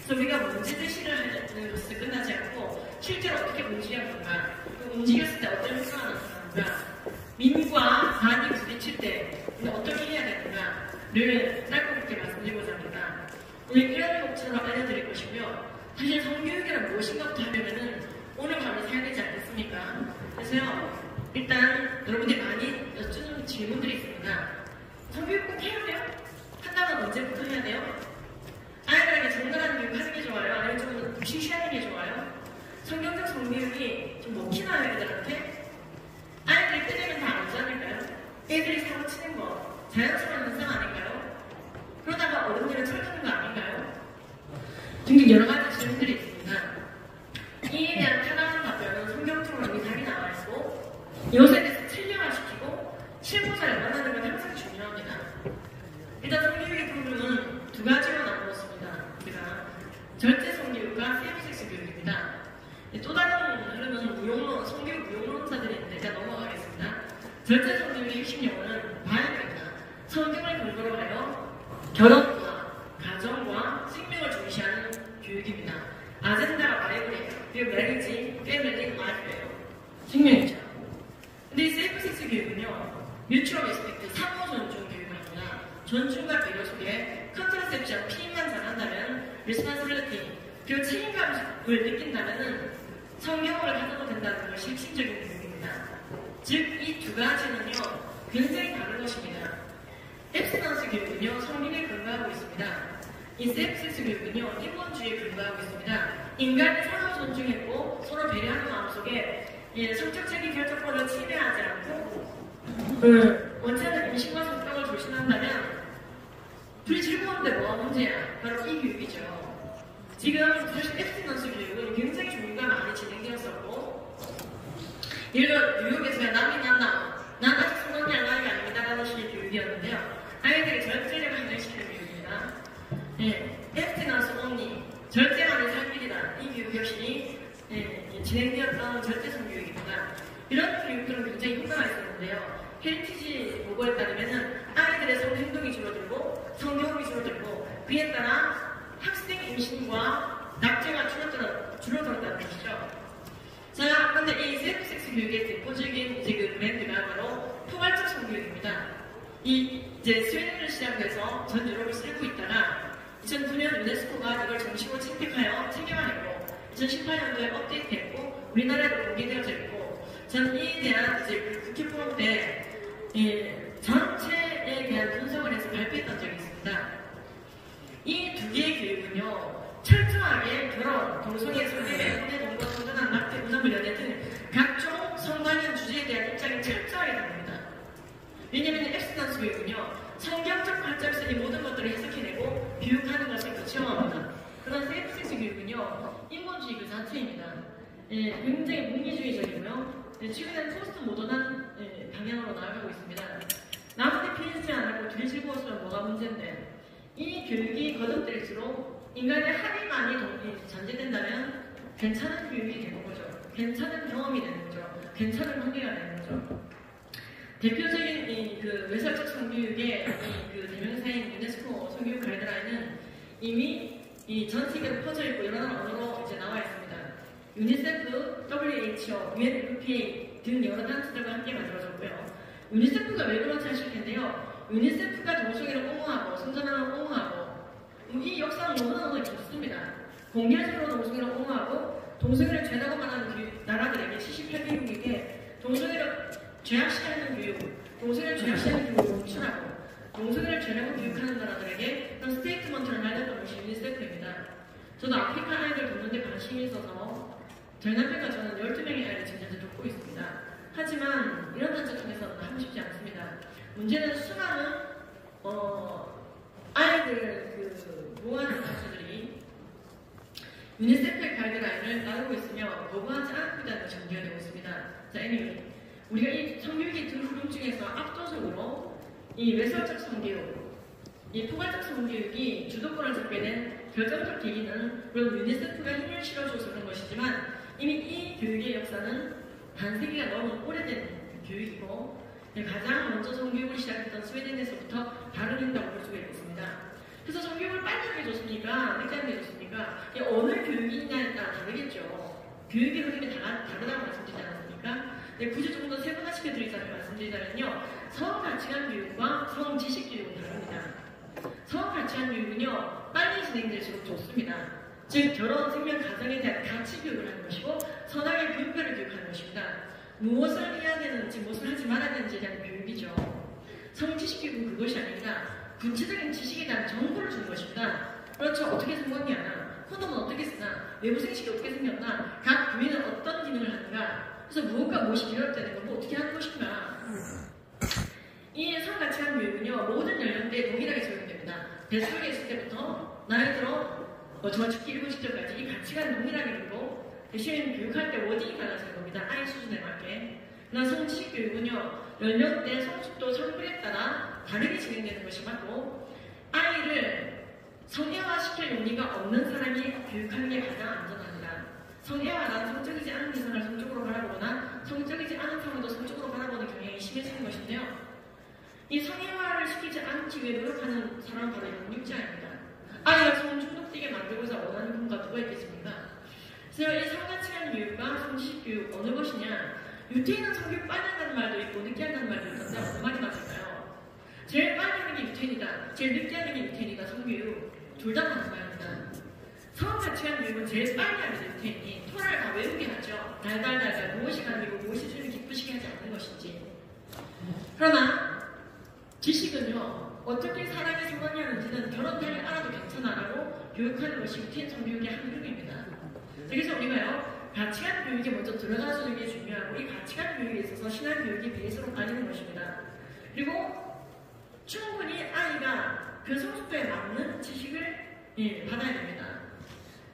그래서 우리가 문제 제시를 하는 것을 끝나지 않고, 실제로 어떻게 움직여야 하는가, 움직였을 때 어떤 효과가 나타나는가, 민과 반이 부딪힐 때 어떻게 해야 되는가를 짧게 말씀드리고자 합니다. 오늘 이런 것처럼 알려드릴 것이고요. 사실 성교육이란 무엇인가부터 하려면은 오늘 밤에 사야 되지 않겠습니까? 그래서요, 일단 여러분들이 많이 여쭈는 질문들이 있습니다. 성교육 꼭 해야 돼요? 한다면 언제부터 해야 돼요? 아이들에게 정당한 교육 하는 게 좋아요? 아니면 좀 시시하는 게 좋아요? 성경적 성교육이 좀 먹히나요, 애들한테? 아이들이 때리면 다 알지 않을까요? 애들이 사고 치는 거 자연스러운 현상 아닐까요? 그러다가 어른들은 철드는 거 아닌가요? 등등 여러 가지 질문들이 있습니다. 이에 대한 타당한 답변은 성경적으로 이미 답이 나와 있고 이것에 대해서 체계화시키고 실무자를 만나는 건 항상 중요합니다. 일단 성교육의 부분은 두 가지로 나누었습니다. 우리가 절제 성교육과 세이브섹스 교육입니다. 또 다른 흐름은 무용론, 성교육 무용론자들이 있는데 제가 넘어가겠습니다. 절제 성교육의 핵심 용어는 바이블입니다. 성경을 근거로 하여 결혼과 가정과 생명을 중시하는 교육입니다. 아젠다가 바이블이에요. 그리고 메리지, 패밀리, 라이프예요. 생명이죠. 근데 이 세이프섹스 교육은요, 뮤추얼 리스펙트, 상호 존중 교육을 합니다. 존중과 배려 속에 컨트라셉션, 피임만 잘한다면 리스폰시빌리티, 그리고 책임감을 느낀다면은 성경을 가져도 된다는 것이 핵심적인 교육입니다. 즉, 이 두 가지는요, 굉장히 다른 것입니다. 앱스넌스 교육은요, 성경에 근거하고 있습니다. 이 세이프섹스 교육은요, 인본주의에 근거하고 있습니다. 인간이 상호 존중했고 서로 배려하는 마음속에 성적적인 결정권을 침해하지 않고 원체는 임신과 성병을 조심한다면 둘이 즐거운데 뭐가 문제야? 바로 이 교육이죠. 지금 사실 앱스넌스 교육은 굉장히 종류가 많이 진행되었었고 예를 들어 뉴욕에서 남이 만나 난 아직 성공할 나이가 아닙니다라는 식의 교육이었는데요. 아이들이 절제를 한정시키는 교육입니다. 앱스넌스 only 절제만을 살 길이다. 이 교육 역시 진행되었던 절제성 교육입니다. 이런 교육들은 굉장히 효과가 있었는데요. 헤리티지 보고에 따르면 아이들의 성행동이 줄어들고 성경험이 줄어들고 그에 따라 학생 임신과 납제가 줄어들었다는 것이죠. 자, 그런데 이 세이프 섹스 교육의 대표적인 이제 그 브랜드가 바로 포괄적 성교육입니다. 이제 스웨덴을 시작해서 전 유럽을 쓸고 있다가 2009년 유네스코가 이걸 정식으로 채택하여 체계화했고 2018년도에 업데이트했고 우리나라에도 공개되어져 있고 저는 이에 대한 이제 국회 포럼 때 전체에 대한 분석을 해서 발표했던 적이 있습니다. 이 두 개의 교육은요 철저하게 결혼, 동성애, 성매매, 혼외, 동거, 성전환, 낙태, 우상물, 연애 등 각종 성관련 주제에 대한 입장이 철저하게 다릅니다. 왜냐하면 앱스턴스 교육은요 성경적 관점에서 이 모든 것들을 해석해내고 교육하는 것을 구체화합니다. 그런 세이프섹스 교육은요 인본주의 그 자체입니다. 굉장히 문기주의적이고요. 최근에는 포스트 모던한 방향으로 나아가고 있습니다. 남한테 피해지 않고 둘이 즐거웠으면 뭐가 문제인데 이 교육이 거듭될수록 인간의 합의만이 전제된다면 괜찮은 교육이 되는 거죠. 괜찮은 경험이 되는 거죠. 괜찮은 관계가 되는 거죠. 대표적인 그 외설적 성교육의 그 대명사인 유네스코 성교육 가이드라인은 이미 전 세계로 퍼져 있고 여러 나라 언어로 이제 나와 있습니다. 유니세프, WHO, UNFPA 등 여러 단체들과 함께 만들어졌고요. 유니세프가 왜 그런지 하실 텐데요. 유니세프가 동성애를 옹호하고 성전환을 옹호하고 이 역사는 너무너무 좋습니다. 공개적으로 동성애를 옹호하고 동성애를 죄라고 말하는 나라들에게 78개국에게 동성애를 죄악시하는 교육, 동성애를 죄악시하는 교육을 멈추라고 동성애를 죄라고 교육하는 나라들에게 그런 스테이트먼트를 날렸던 것이 유니세프입니다. 저도 아프리카 아이들 돕는데 관심이 있어서 저희 남편과 저는 12명의 아이를 지금 현재 돕고 있습니다. 하지만 이런 단체 중에서는 하고 싶지 않습니다. 문제는 수많은 아이들 보호하는 단체들이 유니세프의 가이드라인을 따르고 있으며 거부하지 않고 있다는 것이 문제가 되고 있습니다. 자, anyway, 우리가 이 성교육의 두 흐름 중에서 압도적으로 이 외설적 성교육, 이 포괄적 성교육이 주도권을 잡게 된 결정적 계기는 물론 유니세프가 힘을 실어줘서 그런 것이지만 이미 이 교육의 역사는 반세기가 너무 오래된 교육이고 가장 먼저 성교육을 시작했던 스웨덴에서부터 발현된다고 볼 수가 있습니다. 그래서 성교육을 빨리 하게 좋습니까? 늦게 하게 좋습니까? 어느 교육이냐에 따라 다르겠죠. 교육의 흐름이 다르다고 말씀드리지 않았습니까? 굳이 조금 더 세분화시켜드리자면 말씀드리자면요. 성가치관 교육과 성지식 교육은 다릅니다. 성가치관 교육은요. 빨리 진행될수록 좋습니다. 즉 결혼, 생명, 가정에 대한 가치 교육을 하는 것이고 선악의 분별을 교육하는 것입니다. 무엇을 해야 되는지 무엇을 하지 말아야 되는지에 대한 교육이죠. 성지식 교육은 그것이 아닙니다. 구체적인 지식에 대한 정보를 주는 것입니다. 그렇죠. 어떻게 생겼냐, 콘돔은 어떻게 쓰나, 외부 생식이 어떻게 생겼나, 각 부위는 어떤 기능을 하는가, 그래서 무엇과 무엇이 결합되는 건 뭐 어떻게 하는 것인가. 이 성가치관 교육은요 모든 연령대에 동일하게 적용됩니다. 뱃속에 있을 때부터 나이 들어 정말 죽기 일본 시점까지 이 가치관 동일하게 되고 대신 교육할 때 워딩이 달라지는 겁니다. 아이 수준에 맞게. 그러나 성지식 교육은요 연령대, 성숙도, 성별에 따라 다르게 진행되는 것이 맞고 아이를 성애화시킬 용의가 없는 사람이 교육하는 게 가장 안전합니다. 성애화란 성적이지 않은 이상을 성적으로 바라보거나 성적이지 않은 사람도 성적으로 바라보는 경향이 심해지는 것인데요. 이 성애화를 시키지 않기 위해 노력하는 사람은 바로 영육자입니다. 아이가 성중독되게 만들고자 원하는 분과 누가 있겠습니까? 그래서 이 성가치관 교육과 성지식 교육 어느 것이냐? 유태인은 성교육 빨리 한다는 말도 있고 늦게 한다는 말도 있는데 어느 말이 맞을까요? 제일 빨리 하는 게 유태인이다, 제일 늦게 하는 게 유태인이다. 성교육 둘 다 맞는 말입니다. 성가치관 교육은 제일 빨리 하는 게 유태인이 토라를 다 외우게 하죠. 달달달달 무엇이 감이고 무엇이 주를 기쁘시게 하지 않는 것인지. 그러나 지식은요 어떻게 사람이 성공하는지는 결혼 단을 알아도 괜찮아라고 교육하는 것이 유태인 성교육의 한 흐름입니다. 그래서 우리가요 가치관 교육에 먼저 들어가주는 게 중요하고 이 가치관 교육에 있어서 신앙 교육이 베이스로 깔리는 것입니다. 그리고 충분히 아이가 그 성숙도에 맞는 지식을 받아야 됩니다.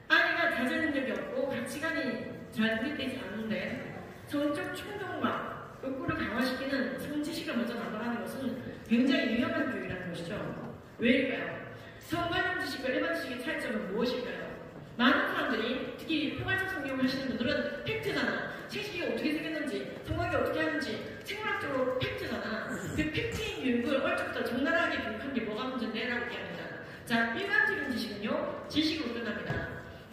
아이가 자제 능력이 없고 가치관이 잘 분립되지 않는데 성적 충동과 욕구를 강화시키는 성지식을 먼저 담당하는 것은 굉장히 위험한 교육이라는 것이죠. 왜일까요? 성관념 지식과 일반 지식의 차이점은 무엇일까요? 많은 사람들이 특히 포괄적 성교육을 하시는 분들은 팩트잖아. 생식이 어떻게 생겼는지, 성관계 어떻게 하는지 생물학적으로 팩트잖아. 그 팩트인 교육을 얼핏부터 적나라하게 교육한 게 뭐가 문제인데? 라고 얘기합니다. 자, 일반적인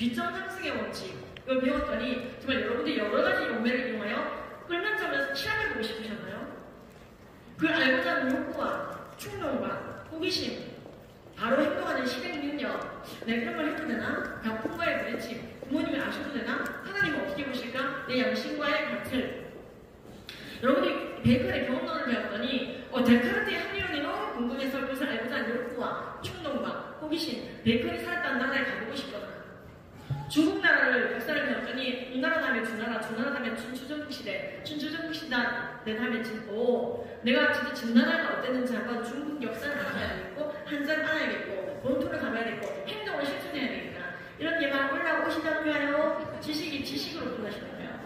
비정상승의 원칙 이걸 배웠더니 정말 여러분들이 여러 가지 용매를 이용하여 끓는 점에서 실험해보고 싶으셨나요? 그걸 알고자 하는 욕구와 충동과 호기심, 바로 행동하는 실행 능력, 내가 이런 걸 해도 되나? 가풍과의 부딪힘, 부모님이 아셔도 되나? 하나님은 어떻게 보실까? 내 양심과의 같을. 여러분들이 베이컨의 경험론을 배웠더니 데카르트의 합리론이 너무 궁금해서 그것을 알고자 하는 욕구와 충동과 호기심, 베이컨이 살았다는 나라에 가보고 싶거나 중국 나라를 역사를 배웠더니 우나라 다음에 주나라, 주나라 다음에 춘추전국 시대, 춘추전국 시대 다음에 내가 진짜 진나라가 어땠는지 한번 중국 역사를 알아야겠고 한자를 알아야겠고 본토를 가봐야겠고 행동을 실천해야 되겠다. 이런 예방 올라오시다고요. 지식으로 끝나시나요?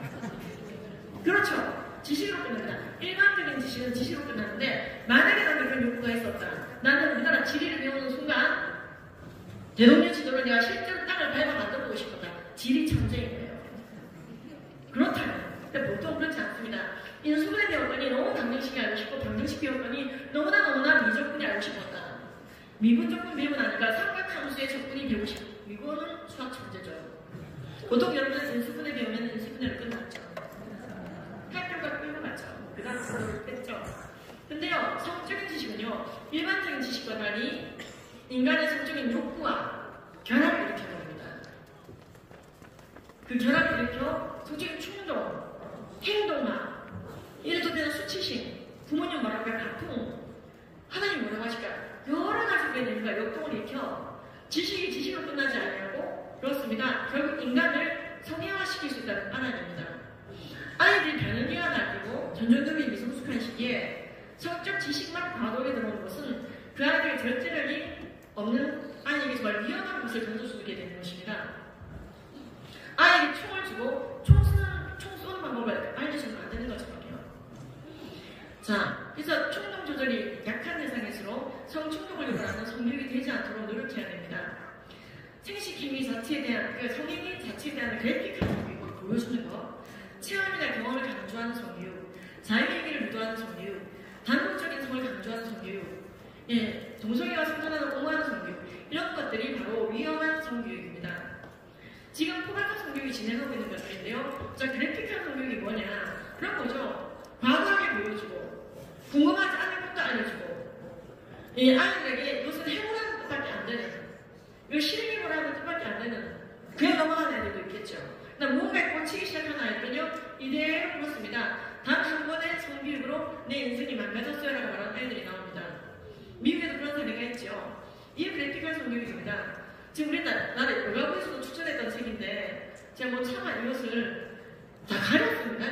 그렇죠. 지식으로 끝납니다. 일반적인 지식은 지식으로 끝나는데 만약에 나는 그런 욕구가 있었다. 나는 우리나라 지리를 배우는 순간 대동령 지도를 내가 실제로 땅을 밟아 만들어보고 싶었다. 지리 천재인 거예요. 그렇다면 근데 보통 그렇지 않습니다. 인수분해 배웠더니 너무 방정식이 알고 싶고 방정식 배웠더니 너무나 미적분이 알고 싶었다. 미분적분 배우고 나니까 삼각함수의 적분이 배우고 싶다. 이거는 수학 천재죠. 보통 여러분은 인수분해 배우면 인수분해로 끝났죠. 학교가 끝나갔죠. 그 다음 수업을 뺐죠. 근데요, 성적인 지식은요, 일반적인 지식과 달리 인간의 성적인 욕구와 결합을 일으키는 겁니다. 그 결합을 일으켜 성적인 충동, 행동화, 예를 들면 수치심, 부모님 뭐라고 할까, 가풍, 하나님 뭐라고 하실까, 여러 가지 의미가 역동을 일으켜 지식이 지식으로 끝나지 않냐고? 그렇습니다. 결국 인간을 성형화시킬 수 있다는 하나님입니다. 아이들이 변형기가 날뛰고 전전두이 미성숙한 시기에 성적 지식만 과도하게 들어오는 것은 그 아이들의 절제력이 없는 아이에게 정말 위험한 것을 던져주게 되는 것입니다. 아이에게 총을 주고 총 쏘는 방법을 알려주면 안 되는 것처럼요. 자, 그래서 충동 조절이 약한 대상일수록 성충동을 유발하는 성교육이 되지 않도록 노력해야 됩니다. 생식 행위 자체에 대한, 그러니까 성행위 자체에 대한 그래픽한 성교육을 보여주는 것, 체험이나 경험을 강조하는 성교육, 자유얘기를 유도하는 성교육, 단독적인 성을 강조하는 성교육, 예, 동성애와 성전환을 옹호하는 성교육, 이런 것들이 바로 위험한 성교육입니다. 지금 포괄적 성교육이 진행하고 있는 것들인데요. 자, 그래픽한 성교육이 뭐냐? 그런 거죠. 과도하게 보여주고, 궁금하지 않은 것도 알려주고, 이 아이들에게 이것은 해보라는 뜻밖에 안 되는, 이거 실행해보라는 뜻밖에 안 되는, 그냥 넘어가는 애들도 있겠죠. 무언가에 꽂히기 시작한 아이들은요, 이대로 그렇습니다. 단 한 번의 성교육으로 내 인생이 망가졌어요 라고 말하는 아이들이 나옵니다. 미국에도 그런 사례가 있죠. 이게 그래픽한 성교육입니다. 지금 우리나라 여가부에서도 추천했던 책인데 제가 차마 이것을 다 가렸습니다.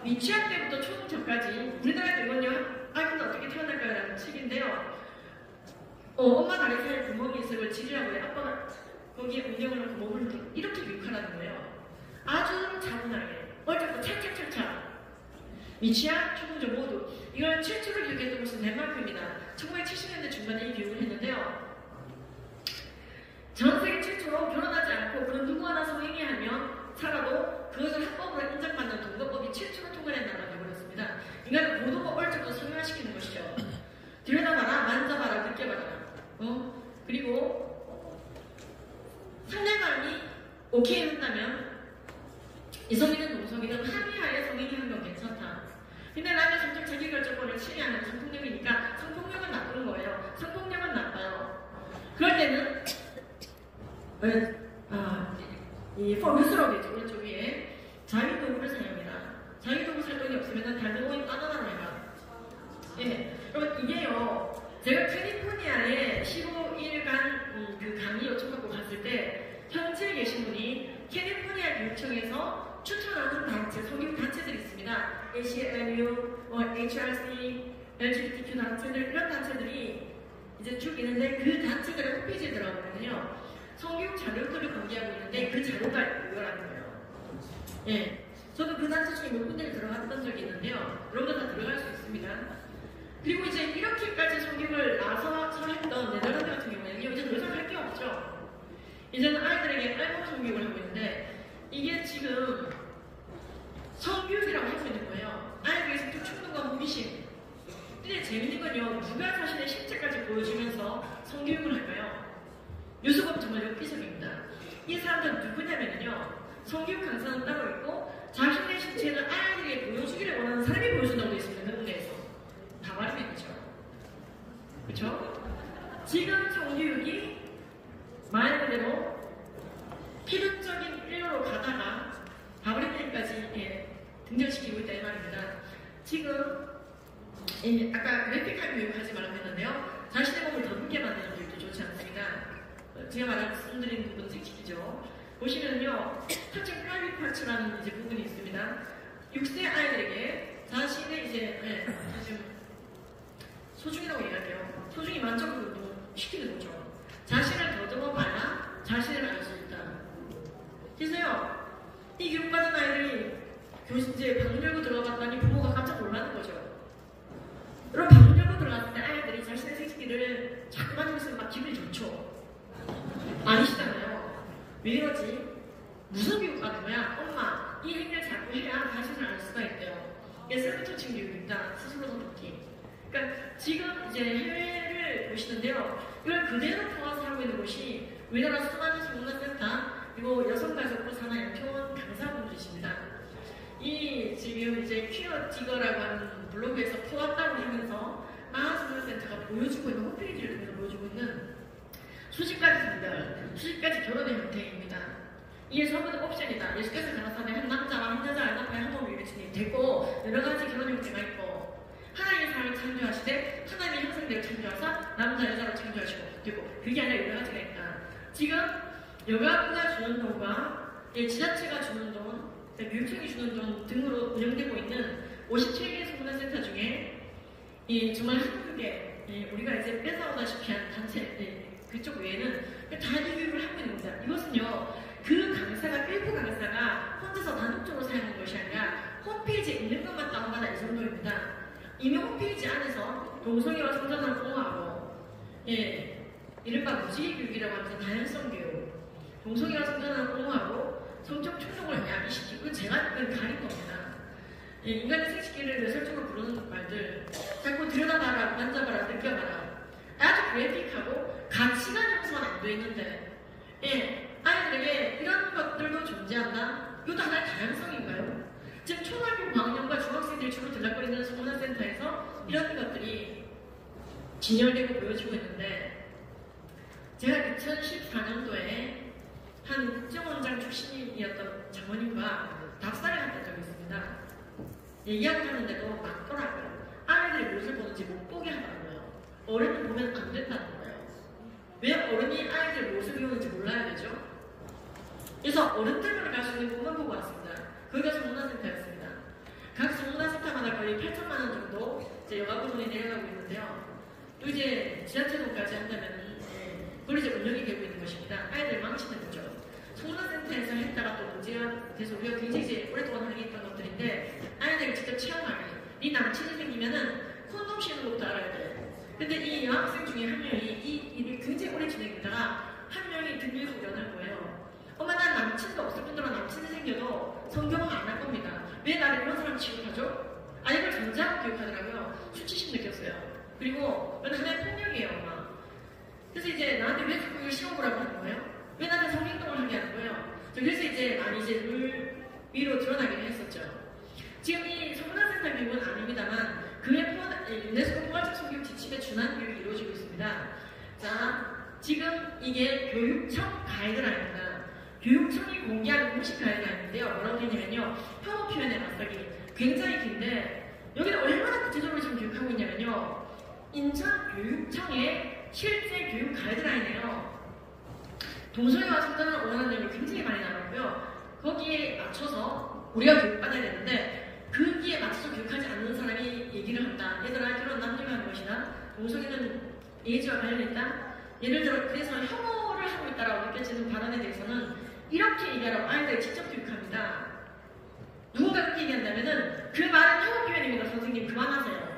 유치원 때부터 초등학교까지 우리나라에도 이건요, 아이는 어떻게 태어날까요? 라는 책인데요. 엄마 다리 사이 구멍이 있음을 지리라고 해. 아빠가 거기에 운영을 하고 몸을 이렇게 유익하라는 거예요. 아주 차분하게 어제부터 착착착착 미취학, 초등조 모두 이걸 최초로 교육했던 곳은 덴마크입니다. 1970년대 중반에 이 교육을 했는데요. 전 세계 최초로 결혼하지 않고 그 누구 하나 성행위 하면 살아도 그것을 합법으로 인정받는 동거법이 최초로 통과된 나라가 되어버렸습니다. 인간을 고도고 얼적도 성형화시키는 것이죠. 들여다봐라, 만져봐라, 느껴봐라. 그리고 상대방이 오케이 한다면 이성이든 동성이든 합의하에 성행위 하는 건 괜찮다. 근데 나는 점점 자기결정권을 침해하는 성폭력이니까 성폭력은 나쁜 거예요. 성폭력은 나빠요. 그럴 때는 이 포르스럽이죠. 오른쪽 위에 자유도구를 사용합니다. 자유도구 살 돈이 없으면 달동호인 따다나로 해봐. 예, 여러분 이게요. 제가 캘리포니아에 15일간 그 강의 요청받고 갔을 때 현지에 계신 분이 캘리포니아 교육청에서 추천하는 단체, 성교육 단체들이 있습니다. ACLU, HRC, LGBTQ 단체들, 이런 단체들이 이제 쭉 있는데 그 단체들의 홈페이지에 들어가보면요. 성교육 자료들을 공개하고 있는데 그 자료가 이거라는 거예요. 예, 저도 그 단체 중에 몇 군데를 들어갔던 적이 있는데요. 여러분들 다 들어갈 수 있습니다. 그리고 이제 이렇게까지 성교육을 나서서 했던 네덜란드 같은 경우에는요. 이제 더 이상 할 게 없죠. 이제는 아이들에게 알고 성교육을 하고 있는데 이게 지금 성교육이라고 하고 있는 거예요. 아이들에게 충동과 호기심. 근데 재밌는 건요. 누가 자신의 실체까지 보여주면서 성교육을 할까요? 유수법 정말 엽기적입니다. 이 사람들은 누구냐면요. 성교육 강사는 따로 있고 자신의 신체를 아이들에게 보여주기를 원하는 사람이 보여준다고 되어 있습니다. 명문에서. 다 말이죠. 그렇죠? 지금 성교육이 말 그대로 필연적인 일로로 가다가 바브리핀까지 등장시키고 있다 이 말입니다. 지금 아까 그래픽한 교육을 하지 말라고 했는데요. 자신의 몸을 더듬게 만드는 교육도 좋지 않습니다. 제가 말씀드린 부분은 생식이죠. 보시면요, 특징 프라이빗 파츠라는 이제 부분이 있습니다. 6세 아이들에게 자신의 이제 지금 소중이라고 얘기할게요. 소중히 만족을 시키는 거죠. 자신을 더듬어봐야 자신을 알 수 있다. 그래서요, 이 교육받은 아이들이 교실에 방문 열고 들어갔더니 부모가 깜짝 놀라는 거죠. 여러분, 방문 열고 들어갔을 때 아이들이 자신의 생식기를 자꾸 만지고 있으면 막 기분이 좋죠. 아니시잖아요. 왜 이러지? 무슨 교육 받은 거야? 엄마, 이 행위를 자꾸 해야 자신을 알 수가 있대요. 이게 셀프 터칭 교육입니다. 스스로 돕기. 그러니까 지금 이제 해외를 보시는데요. 이걸 그대로 포함해서 하고 있는 곳이 우리나라 수많은 성문화센터 그리고 여성가족부 산하 양평원 강사분들이십니다. 이 지금 이제 퀴어 디거라고 하는 블로그에서 포왔다고 하면서 많은 성문화센터가 보여주고 있는 홈페이지를 통해서 보여주고 있는 수십가지 분별, 수십가지 결혼의 형태입니다. 이게 전부 다 옵션이다. 예수께서 가라사대 한 남자와 한 여자 아나파에 한 몸을 이루시니 됐고 여러 가지 결혼 형태가 있고 하나님의 사람을 창조하시되 하나님의 형상대로 창조하사 남자 여자로 창조하시고 되고 그게 아니라 여러 가지가 있다. 지금 여가부가 주는 돈과 지자체가 주는 돈, 교육청이 주는 돈 등으로 운영되고 있는 57개 성문화센터 중에 정말 한국에 우리가 이제 뺏어오다시피 한 단체 그쪽 외에는 단위 교육을 하고 있는 겁니다. 이것은요, 그 강사가, 일부 강사가 혼자서 단독적으로 사용하는 것이 아니라 홈페이지에 있는 것만 다운받아 이 정도입니다. 이미 홈페이지 안에서 동성애와 성전을 보호하고, 이른바 무지개 교육이라고 하면서 다양성 교육, 동성애와 성전을 보호하고, 성적 충족을 야기시키고, 제가 가린 겁니다. 인간의 생식기를 뇌설적으로 부르는 말들, 자꾸 들여다봐라, 만져봐라, 느껴봐라. 아주 그래픽하고 가치관 형성은 안 돼 있는데 아이들에게 이런 것들도 존재한다? 이것도 하나의 다양성인가요? 지금 초등학교 고학년과 중학생들이 주로 들락거리는 성문화센터에서 이런 것들이 진열되고 보여지고 있는데 제가 2014년도에 한 국정원장 출신이었던 장모님과 답사를 했던 적이 있습니다. 얘기하고 하는데도 맞더라고요. 아이들이 무엇을 보는지 못 보게 하더라고요. 어른은 보면 안 된다는 거예요. 왜 어른이 아이들 무엇을 배우는지 몰라야 되죠? 그래서 어른들만 갈 수 있는 곳만 보고 왔습니다. 거기가 성문화센터였습니다. 각 성문화센터마다 거의 8천만 원 정도 이제 여가부 돈이 내려가고 있는데요. 또 이제 지자체 돈까지 한다면 그걸 이제 운영이 되고 있는 것입니다. 아이들 망치는 거죠. 성문화센터에서 했다가 또 문제가 돼서 우리가 굉장히 이제 오랫동안 하게 했던 것들인데 아이들이 직접 체험하기. 네 남친이 생기면은 콘돔 씌우는 것도 알아야 돼. 근데 이 여학생 중에 한 명이 이 일을 굉장히 오래 진행했다가 한 명이 등교에서 연을 거예요. 엄마 난 남친도 없을 뿐더러 남친이 생겨도 성경은 안 할 겁니다. 왜 나를 이런 사람 취급하죠? 이걸 전제하고 교육하더라고요. 수치심 느꼈어요. 그리고 이건 하나의 폭력이에요, 엄마. 그래서 이제 나한테 왜 자꾸 이걸 시험보라고 하는 거예요? 왜 나한테 성행동을 하게 하는 거예요? 그래서 이제 많이 이제 룰 위로 드러나기도 했었죠. 지금 이 성문화센터 교육은 아닙니다만 그에 유네스코 포괄적 성교육 지침에 준한 교육이 이루어지고 있습니다. 자, 지금 이게 교육청 가이드라인입니다. 교육청이 공개한 공식 가이드라인인데요. 뭐라고 되냐면요. 혐오 표현의 맞서기 굉장히 긴데 여기는 얼마나 구체적으로 지금 교육하고 있냐면요. 인천교육청의 실제 교육 가이드라인이에요. 동성애와 성전을 원하는 내용이 굉장히 많이 나왔고요. 거기에 맞춰서 우리가 교육받아야 되는데 거기에 맞춰서 교육하지 않는 사람이 얘기를 한다. 얘들아, 결혼 남녀가 하는 것이다. 동성애는 예지와 관련이 있다. 예를 들어, 그래서 혐오를 하고 있다라고 느껴지는 발언에 대해서는 이렇게 얘기하라고 아이들이 직접 교육합니다. 누군가 그렇게 얘기한다면은 그 말은 혐오 표현입니다. 선생님, 그만하세요.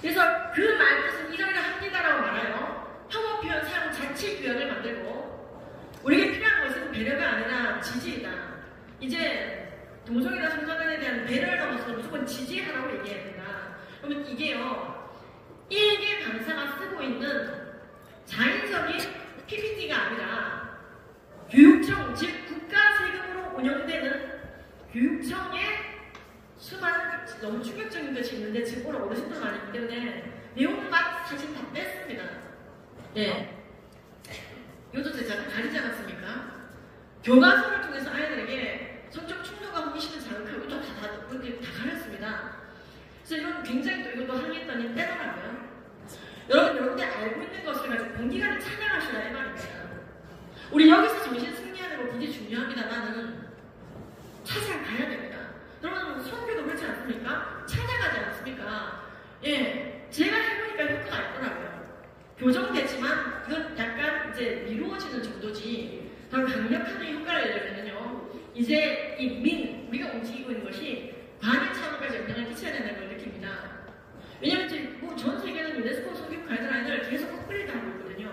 그래서 그 말 뜻은 이러이러 합니다라고 말해요. 혐오 표현 사용 자체 규약을 만들고 우리에게 필요한 것은 배려가 아니라 지지이다. 이제 동성애나 성전에 대한 배려를 넘어서 무조건 지지하라고 얘기해야 된다. 그러면 이게요, 일개 강사가 쓰고 있는 계시는데 지금 오늘 어르신들 많이 있기 때문에 매운맛 사실 다 뺐습니다. 예. 요즘 제가 가리지 않았습니까? 교과서를 통해서 아이들에게 성적 충돌과 호기심을 자극하고 좀 다 가렸습니다. 그래서 이건 굉장히 또 이것도 항의했더니 빼더라고요. 여러분들 알고 있는 것을 가지고 공기간에 찬양하시라 이 말입니다. 우리 여기서 정신 승리하는 거 굉장히 중요합니다만은 찾아가야 됩니다. 여러분 선교도 그렇지 않습니까? 찾아가지 않습니까? 예, 제가 해보니까 효과가 있더라고요. 교정됐지만 그건 약간 이제 미루어지는 정도지 더 강력한 효과를 내려면요 이제 우리가 움직이고 있는 것이 관의 차원까지 영향을 끼쳐야 된다는 걸 느낍니다. 왜냐면 이제 전 세계는 유네스코 성교 가이드라인을 계속 업그레이드하고 있거든요.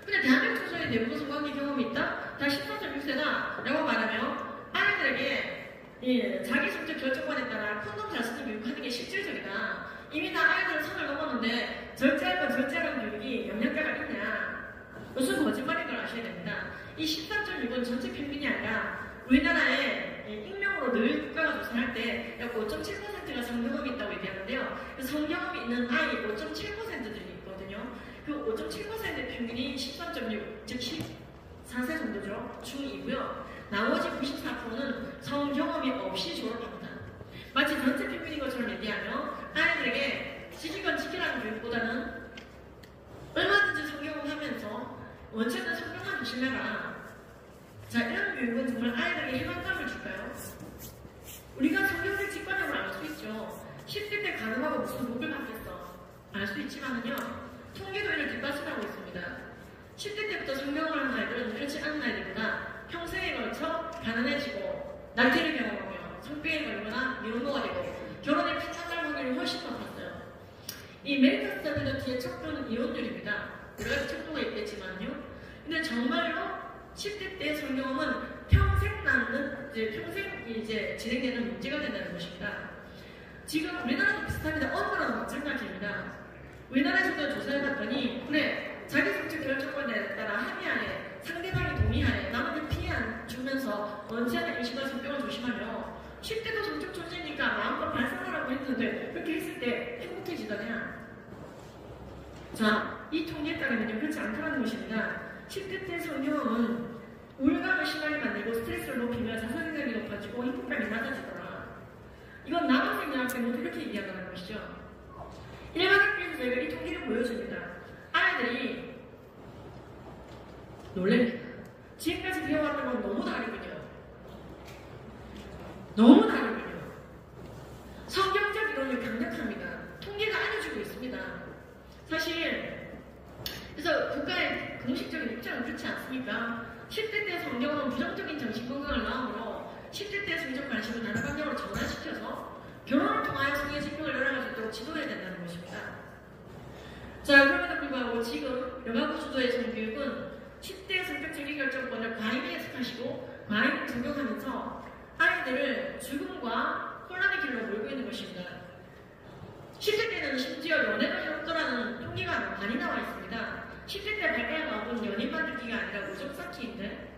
근데 대한민국 초소에 내부고 성관계 경험이 있다? 다 14.6세다 라고 말하면 아이들에게 자기 성적 결정관에 따라 콘돔 잘 쓰는 교육하는 게 실질적이다. 이미 다 아이들은 선을 넘었는데 절제할 건 절제하는 교육이 영양가가 있냐? 무슨 거짓말인 걸 아셔야 됩니다. 이 13.6은 전체 평균이 아니라 우리나라에 익명으로 늘 국가가 조사할 때 약 5.7%가 성경험이 있다고 얘기하는데요. 그 성경험이 있는 아이 5.7%들이 있거든요. 그 5.7%의 평균이 13.6, 즉 14세 정도죠. 중2고요. 나머지 94%는 성경험이 없이 졸업합니다. 마치 전체 평균인 것처럼 얘기하며 아이들에게 지키건 지키라는 교육보다는 얼마든지 성경험하면서 원체는 성경만 조심해라. 자, 이런 교육은 정말 아이들에게 해방감을 줄까요? 우리가 성경을 직관적으로 알 수 있죠. 10대 때 가늠하고 무슨 복을 받겠어. 알 수 있지만은요. 통계도 이를 뒷받침하고 있습니다. 10대 때부터 성경을 하는 아이들은 그렇지 않은 아이들보다 평생에 걸쳐 가난해지고 낙태를 경험하며 성병에 걸리거나 미혼모가 되고 결혼을 피창할 확률이 훨씬 높았어요. 이 메리트 스터디도 뒤에 척도는 이혼율입니다. 여러 가지 척도가 있겠지만요. 근데 정말로 10대 때 성경험은 평생 낳는, 평생 진행되는 문제가 된다는 것입니다. 지금 우리나라도 비슷합니다. 어느 나라도 마찬가지입니다. 우리나라에서도 조사해봤더니, 그래, 자기 성적 결정권에 따라 합의하에, 상대방이 동의하에, 남한테 피해 안 주면서 언제나 임신과 성병을 조심하며, 10대도 성적 존재니까 마음껏 발산하라고 했는데, 그렇게 했을 때 행복해지더냐? 자, 이 통계에 따르면 그렇지 않다는 것입니다. 10대 때 성경험은 우울감을 심하게 만들고 스트레스를 높이며 자산감이 높아지고 행복감이 낮아지더라. 이건 남학생, 여학생 모두 이렇게 얘기한다는 것이죠. 일반학교에서 저희가 이 통계를 보여줍니다. 아이들이 놀랍니다. 지금까지 배워왔던 건 너무 다르군요. 너무 다르군요. 성경적 이론을 강력합니다. 통계가 알려주고 있습니다. 사실 그래서 국가의 공식적인 입장은 그렇지 않습니까? 10대 때 성경은 부정적인 정신건강을 낳으므로 10대 때 성적 관심을 다른 방향으로 전환시켜서 결혼을 통하여 성의 지평을 열어갈 수 있도록 지도해야 된다는 것입니다. 자, 그럼에도 불구하고 지금 여가부 주도의 성교육은 10대 성격 정의 결정권을 과잉에 해석하시고 과잉을 적용하면서 아이들을 죽음과 혼란의 길로 몰고 있는 것입니다. 10대 때는 심지어 연애도 해롭더라는 통계가 많이 나와 있습니다. 10대 때 발가락 나온 연인만 듣기가 아니라 우정 쌓기인데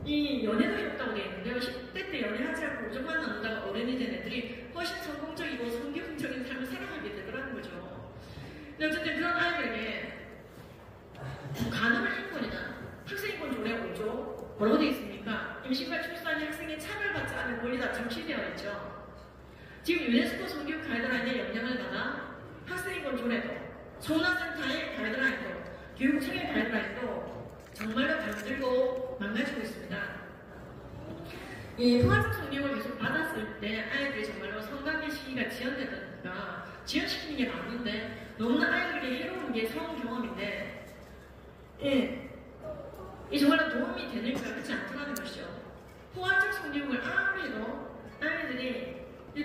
이 연애도 해롭다고 되어 있는데요. 10대 때 연애하지 않고 우정만 나눈다가 어른이 된 애들이 훨씬 성공적이고 성교적인 삶을 살아가게 되더라는 거죠. 근데 어쨌든 그런 아이들에게 가늠을 인권이나 학생인권 조례 5조 뭐라고 되어 있습니까? 임신과 출산이 학생의 차별받지 않은 권리다 정치되어 있죠. 지금 유네스코 성교육 가이드라인의 영향을 받아 학생인권 조례도 소문화센터의 가이드라인도 교육청의 가이드라인도 정말로 병들고 망가지고 있습니다. 이 포괄적 성교육을 계속 받았을 때 아이들이 정말로 성관계 시기가 지연되든가 지연시키는 게 맞는데 너무나 아이들에게 해로운 게 성경험인데 이 정말로 도움이 되는가 그렇지 않다는 것이죠. 포괄적 성교육을 아무리 해도 아이들이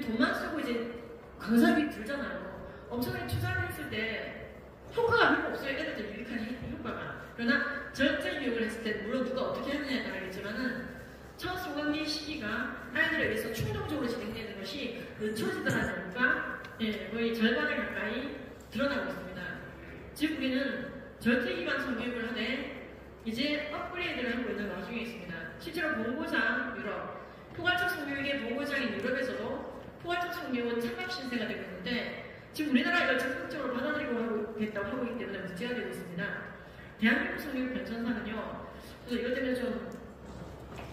돈만 쓰고 이제 강사비 들잖아요. 엄청나게 투자를 했을 때 효과가 별로 없어요. 애들한테 유익한 효과가. 그러나 절제 교육을 했을 때 물론 누가 어떻게 하느냐에 따라겠지만은 첫 성관계 시기가 아이들에 의해서 충동적으로 진행되는 것이 늦춰지더라는 것과 거의 절반을 가까이 드러나고 있습니다. 즉 우리는 절제 기반 성교육을 하되 이제 업그레이드를 하고 있는 와중에 있습니다. 실제로 본고장 유럽, 포괄적 성교육의 본고장인 유럽에서도 포괄적 성교육은 창업 신세가 되고 있는데 지금 우리나라가 적극적으로 받아들이고 있다고 하고 있기 때문에 문제가 되고 있습니다. 대한민국 성교육 변천사는요, 저도 이것 때문에 좀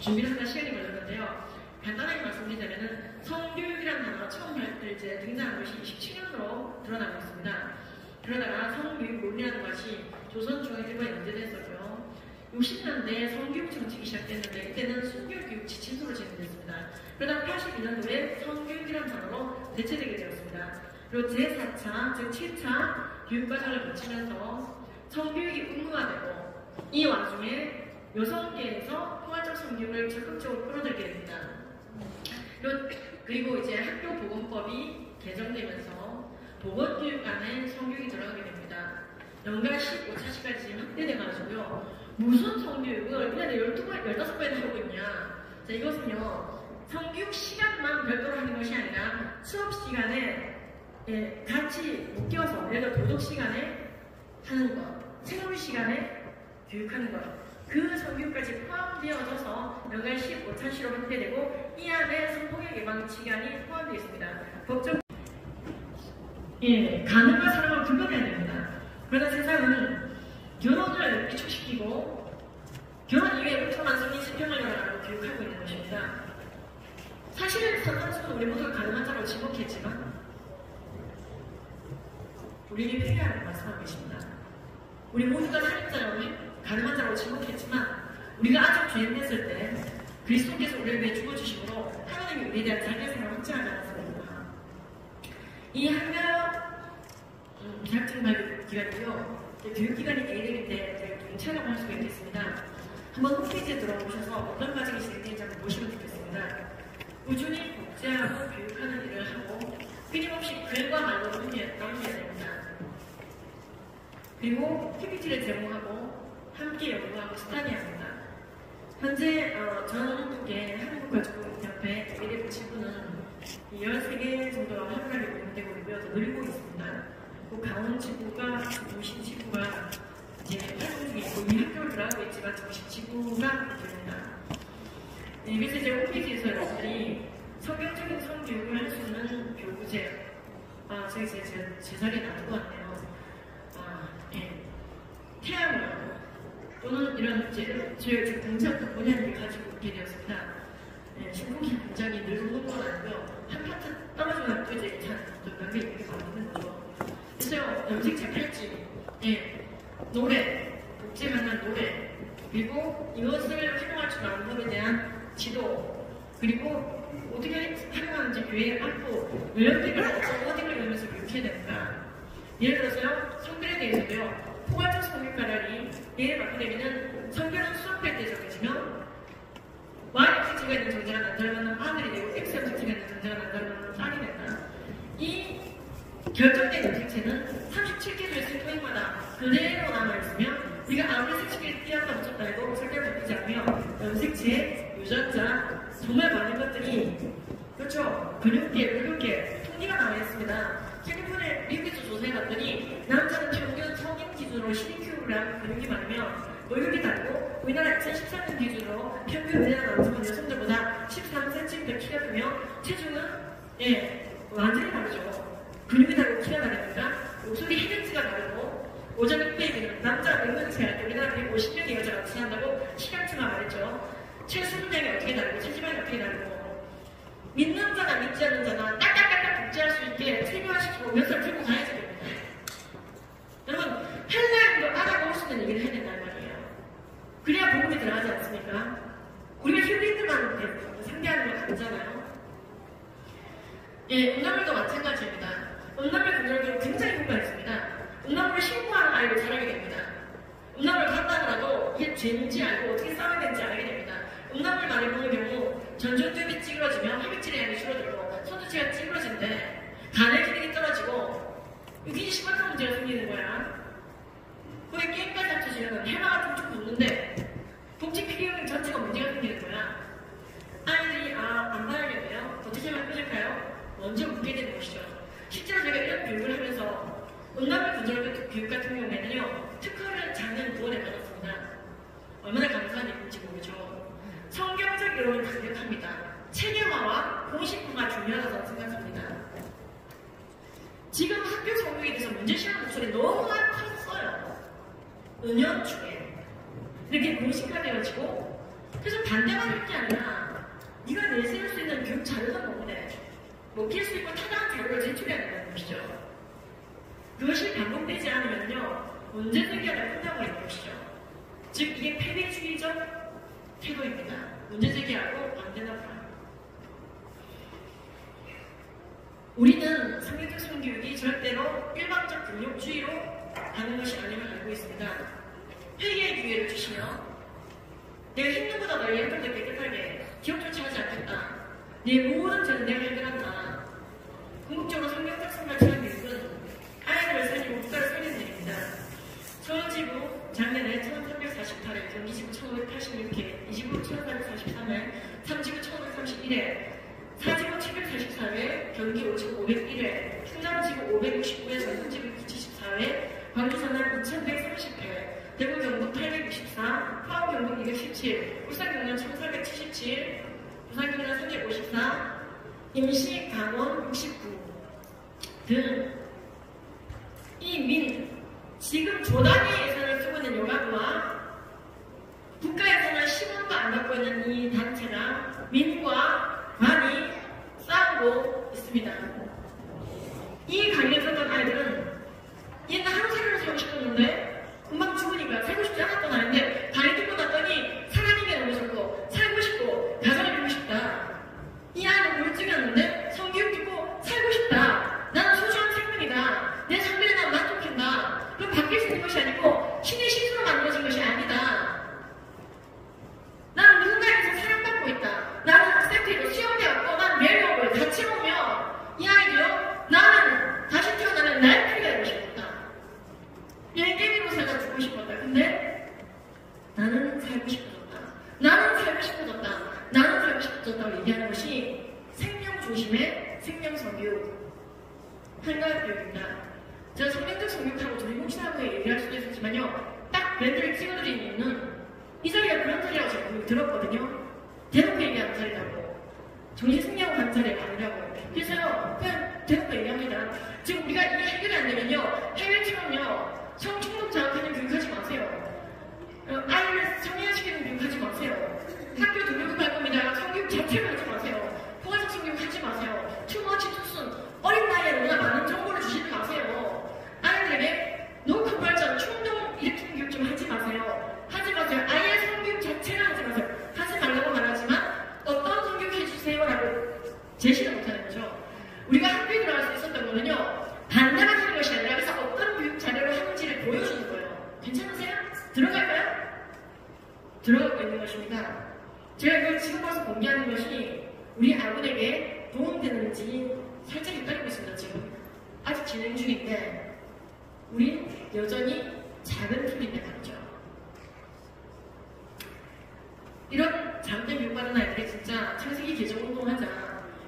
준비를 하다 시간이 걸렸는데요. 간단하게 말씀드리자면은 성교육이라는 단어가 처음 이제 등장한 것이 27년으로 드러나고 있습니다. 그러다가 성교육 논리라는 것이 조선중앙일보에 연재됐었고요. 60년대에 성교육 정책이 시작됐는데 이때는 순교육 지침서로 진행됐습니다. 그러다 82년도에 성교육이라는 단어로 대체되게 되었습니다. 그리고 제4차, 즉 7차 교육과정을 거치면서 성교육이 의무화되고 이 와중에 여성계에서 포괄적 성교육을 적극적으로 끌어들게 됩니다. 그리고 이제 학교보건법이 개정되면서 보건교육 안에 성교육이 들어가게 됩니다. 연간 15차시까지 확대돼가지고요. 무슨 성교육을 1년에 15번 하고 있냐. 자, 이것은요, 성교육 시간만 별도로 하는 것이 아니라 수업 시간에 같이 묶여서, 예를 들어 도덕 시간에 하는 것, 생물 시간에 교육하는 것, 그 성교육까지 포함되어져서 연간 15차시로 확대되고 이 안에 성폭력 예방 시간이 포함되어 있습니다. 법적 가능한 사람을 불가해야 됩니다. 그러나 세상은 결혼을 위축시키고 결혼 이후에 5천만 성인 실평을 열어라고 교육하고 있는 것입니다. 사실은 선언수는 우리 모두가 가능한 자로 지목했지만 우리에게 필요하다고 말씀하고 계십니다. 우리 모두가 살인자라고 가능한 자로 지목했지만 우리가 아직 죄인됐을 때 그리스도께서 우리를 위해 죽어주심으로 하나님이 우리에 대한 자기의 생을 확증하지 않았습니다. 이 학교 자격증 발급 기간이요, 교육기간이 A등인데 동차라고 할 수가 있겠습니다. 한번 홈페이지에 들어오셔서 어떤 과정이 진행되는지 한번 보시면 좋겠습니다. 꾸준히 복제하고 교육하는 일을 하고 끊임없이 글과 말로 나눠야 됩니다. 그리고 PPT를 제공하고 함께 연구하고 스타디해야 합니다. 현재 전국의 한국가족협회 LF 지부는 13개 정도가 활발하게 운영되고 있고요. 더 늘고 있습니다. 그 강원 지부가, 도심 지부가 이제 활동 중에 있고 이 학교를 들어가고 있지만 도심 지부가 됩니다. 그래서 이제 홈페이지에서 여러분들이 성경적인 성교육을 할 수 있는 교구제, 제가 이제 제 자리에 놔두고 왔네요. 태양을 또는 이런 이제 저희 공장 본연을 가지고 있게 되었습니다. 신공기 공장이 늙은 건 아니고요. 한 파트 떨어지면 또 이제 남게 이렇게 만드는 거죠. 그래서 염색체 팔찌, 노래, 복제만한 노래, 그리고 이것을 활용할 줄 아는 법에 대한 지도, 그리고 어떻게 활용하는지 교회의 안보, 연령대별 어디를 열면서 교육해야 됩니다. 예를 들어서요, 성별에 대해서도요, 포괄적 성교육과라니 예를 받게 되면은 성별은 수업할 때 정해지면 YX가 있는 정제가 남자라면 아들이 되고 XX가 있는 정제가 남자라면 딸이 된다. 이 결정된 염색체는 37개소의 슬토잉마다 그대로 남아있으며 우리가 아무리 색칠을 띄었다 붙였다 해도 색깔을 바뀌지 않으며 염색체, 유전자, 정말 많은 것들이 그렇죠. 근육계, 의료계 통계가 나와있습니다. 캘리포니아 미국에서 조사해봤더니 남자는 평균 성인 기준으로 12kg 근육이 많으며 의욕이 다르고 우리나라 2013년 기준으로 평균 우리나라 남성은 여성들보다 13cm 키가 크며 체중은 완전히 다르죠. 근육이 다르고 키가 다르니까 목소리 헤드치가 다르고 오전 600이면 남자가 100년치 할 때 우리나라 150명의 여자가 지난다고 시간치가 말했죠. 체수분량이 어떻게 다르고 체지방이 어떻게 다르고 믿는 자나 믿지 않는 자나 딱딱딱딱 복제할 수 있게 체계화시키고 몇 살 들고 가야지 됩니다. 여러분 헬라인도 알아볼 수 있는 얘기를 해야 된다는 말이에요. 그래야 복음이 들어가지 않습니까? 우리가 힐링들만 상대하는 건 아니잖아요. 음란물도 마찬가지입니다. 음란물 금연도 굉장히 효과가 있습니다. 음란물을 신고하는 아이를 자라게 됩니다. 음란물을 간다더라도 이게 죄인지 알고 어떻게 싸워야 되는지 알게 됩니다. 음란물 많이 보는 경우 전정두엽이 찌그러지면 합익질의 양이 줄어들고 선두체가 찌그러진데 간의 기능이 떨어지고 굉장히 심각한 문제가 생기는 거야. 거기에 게임까지 합쳐지면 해마가 툭툭 붙는데 복지 피해형 전체가 문제가 생기는 거야. 아이들이 안 봐야겠네요. 어떻게 하면 끊을까요? 먼저 묻게 되는 것이죠. 실제로 제가 이런 교육을 하면서 음란물 분절 교육 같은 경우에는요, 특허를 작년 9월에 받았습니다. 얼마나 감사한 일인지 모르죠. 성경적 이론은 강력합니다. 체계화와 공식화가 중요하다고 생각합니다. 너무나 컸어요. 은연중에. 이렇게 공식화되어지고, 그래서 반대만 할 게 아니라 네가 내세울 수 있는 교육 자료가 뭐네. 먹힐 수 있고 타당한 자료를 제출해야 된다는 것이죠. 그것이 반복되지 않으면요, 문제제기가 끝나고 있는 것이죠. 즉, 이게 패배주의적 태도입니다. 문제제기하고 안 되나 봐요. 우리는 상대적 성교육이 절대로 일방적 교육주의로 가는 것이 아님을 알고 있습니다. 회개의 기회를 주시며 내가 힘든 보다 너의 행동을 깨끗하게 기억 조치 하지 않겠다. 네 모든 죄는 내가 해결한다. 궁극적으로 성경적 성가치한 교육은 아이들을 살리고 국가를 살리는 일입니다. 서울지부 작년에 1348회, 경기지부 1586회, 이지부 1443회, 3지부 1531회, 4지부 744회, 경기 5501회, 충남지부 569회, 전북지부 974회, 광주산하 2130회, 대구 경북 864, 파워 경북 217, 울산 경남 1477, 부산 경남 354, 임시 강원 69 등 이 지금 조단위의 예산을 쓰고 있는 요가부와 국가 예산을 10원도 안 받고 있는 이 단체랑 민과 관이 싸우고 있습니다. 이 강의를 듣던 아이들은 옛날 하루 살이를 살고 싶었는데 금방 죽으니까 살고 싶지 않았던 아이인데 강의 듣고 났더니 사람이 게 너무 좋고 살고 싶고 가정을 이루고 싶다. 이 아이는 우울증이었는데 성교육 듣고 살고 싶다. 나는 소중한 생명이다. 내 삶에 난 만족한다. 그럼 바뀔 수 있는 것이 아니고 신의 실수로 만들어진 것이 아니다. 나는 누군가에게서 사랑받고 있다. 나는 세트로 수용되었고 난 매력을 같이 보며 이 아이도요. 나는 다시 태어나는 날풀이가 되고 싶었다. 일개미로 살다 죽고 싶었다. 근데 나는 살고 싶어졌다. 나는 살고 싶어졌다. 나는 살고 싶어졌다고 얘기하는 것이 생명 중심의 생명 성교육 한가위 교육입니다. 제가 성경적 성교육하고 조리공신하고 얘기할 수도 있었지만요. 딱 밴드를 찍어드린 이유는 이 자리가 그런 자리라고 제가 들었거든요. 대놓고 얘기하는 자리라고. 정신승리하고 가는 자리가 아니라고. 그래서요. 그냥 대놓고 얘기합니다. 지금 우리가 이게 해결이 안 되면요. 해외처럼요. 성충동 장학하는 교육하지 마세요. 아이를 성인화시키는 교육하지 마세요. 학교 등록을 할 겁니다. 성교육 자체를 하지 마세요. 포괄적 성교육 하지 마세요. 투머치 투순. 어린 나이에 너무나 많은 정보를 주시지 마세요. 아이들에게 너무 발전, 충동 일으키는 교육 좀 하지 마세요. 하지 마세요. 아예 성교육 자체를 하지 마세요. 하지 말라고 말하지만 어떤 성교육 해주세요라고 제시를 못하는 거죠. 우리가 학교에 들어갈 수 있었던 거는요. 반대만 하는 것이 아니라 그래서 어떤 교육 자료를 하는지를 보여주는 거예요. 괜찮으세요? 들어갈까요? 들어가고 있는 것입니다. 제가 이걸 지금 와서 공개하는 것이 우리 아군에게 도움되는지 살짝 헷갈리고 있습니다. 지금 아직 진행 중인데 우린 여전히 작은 팀인데 말이죠. 이런 잘못된 교육받은 아이들이 진짜 창세기 개정운동을 하자.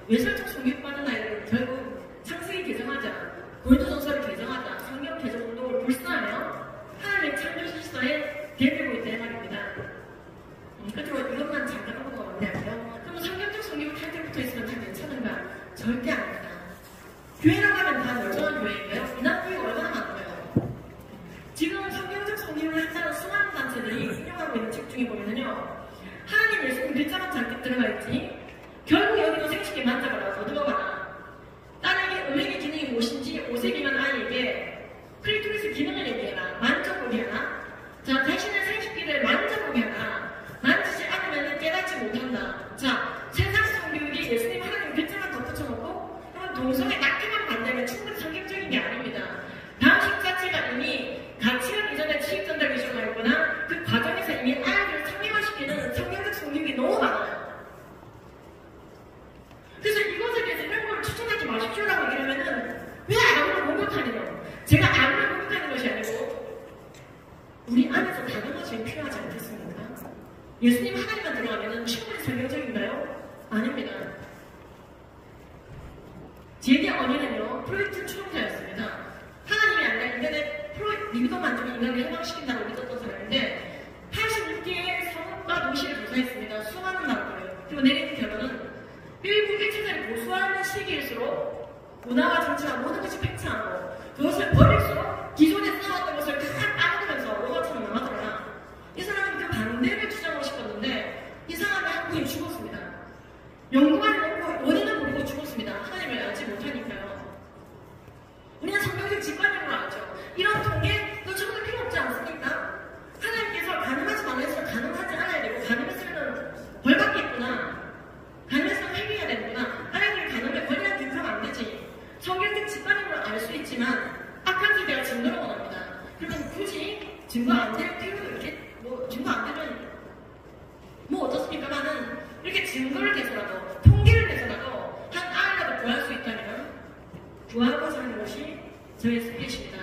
외설적 성교육받은 아이들은 결국 창세기 개정하자. 고린도전서를 개정하자. 성경 개정운동을 불사하며 하나님의 창조 실서에 대들고 있다 이 말입니다. 끝으로 이것만 잠깐 한번 말해요. 그럼 성경적 성교육 할 때부터 있으면 다 괜찮은가? 절대 아닙니다. 교회라고 하면 다 멀쩡한 교회인가요? 이남교회가 얼마나 많은가요? 지금 성경적 성교육을 한다는 수많은 단체들이 운영하고 있는 책 중에 보면은요. 하나님 예수님 글자만 잔뜩 들어가 있지 결국 여기도 생식기 만져봐라 더듬어봐라. 딸에게 음행의 기능이 무엇인지 5세기만 아이에게 클리토리스 기능을 얘기해라. 만져보게 하나. 자, 자신의 생식기를 만져보게 하나. 만지지 않으면 깨닫지 못한다. 자, 세상 성교육이 예수님 하나님 글자만 덧붙여놓고 그럼 동성애 낙태만 반대하면 충분히 성경적인 게 아닙니다. 방식 자체가 이미 가치관 이전에 취입 전달 위주가 있거나 그 과정에서 이미 아이들을 성경화시키는 성경적 성교육이 너무 많아요. 그래서 이것에 대해서 이런 걸 추천하지 마십시오라고 얘기하면은 왜 아무를 공격하느냐. 제가 아무를 공격하는 것이 아니고 우리 안에서 다듬어짐이 필요하지 않겠습니까? 예수님 하나님만 들어가면은 충분히 성경적인가요? 아닙니다. 제게 언니는요 프로젝트 추종자였습니다. 하나님이 아니라 인간의 리더만 좀 인간을 해방시킨다고 믿었던 사람인데 86개의 성과 도시를 조사했습니다. 수많은 나라들을. 그리고 내린 결론은 일부 1차자를 보수하는 시기일수록 문화와 정치와 모든 것이 팽창하고 그것을 버릴수록 기존의 증거 안 될 필요도 이렇게 뭐 증거 안 되면 뭐 어떻습니까만은 이렇게 증거를 내서라도 통계를 내서라도 한 아이라도 구할 수 있다면 구하고자 하는 것이 저의 스피치입니다.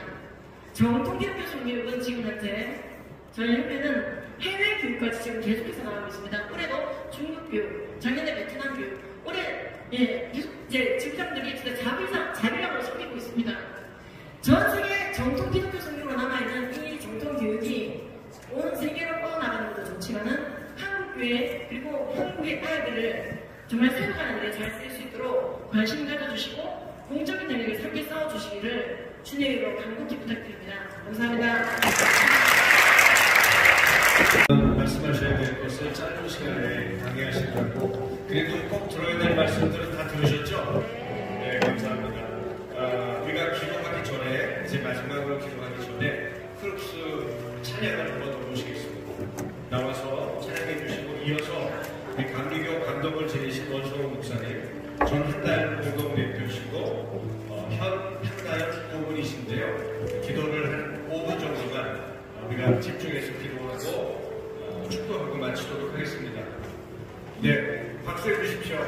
정통기독교 성교육은 지금 현재 저희 협회는 해외 교육까지 지금 계속해서 나가고 있습니다. 올해도 중국 교육, 작년에 베트남 교육, 올해 계속 이제 집장들이 진짜 자비랑으로 섬기고 있습니다. 전 세계 정통 기독교 성교로 남아있는 이 정통 교육이 온 세계로 뻗어나가는 것도 좋지만은 한국교회 그리고 한국의 아이들을 정말 세워가는 데 잘 쓸 수 있도록 관심 가져주시고 공적인 영역을 함께 싸워주시기를 주님으로 간곡히 부탁드립니다. 감사합니다. 말씀하셔야 될 것을 짧은 시간에 강의하실 거고 그래도 꼭 들어야 될 말씀들은 다 들으셨죠? 네, 감사합니다. 우리가 기도하기 전에 이제 마지막으로 기도하기 전에 크룩스 찬양을 한번 더 모시겠습니다. 나와서 찬양해 주시고 이어서 우리 감리교 감독을 지내신 원성호 목사님 전한달 공동 대표시고 현 한달 부분이신데요. 기도를 한 5분 정도만 우리가 집중해서 기도하고 축도하고 마치도록 하겠습니다. 네, 박수해 주십시오.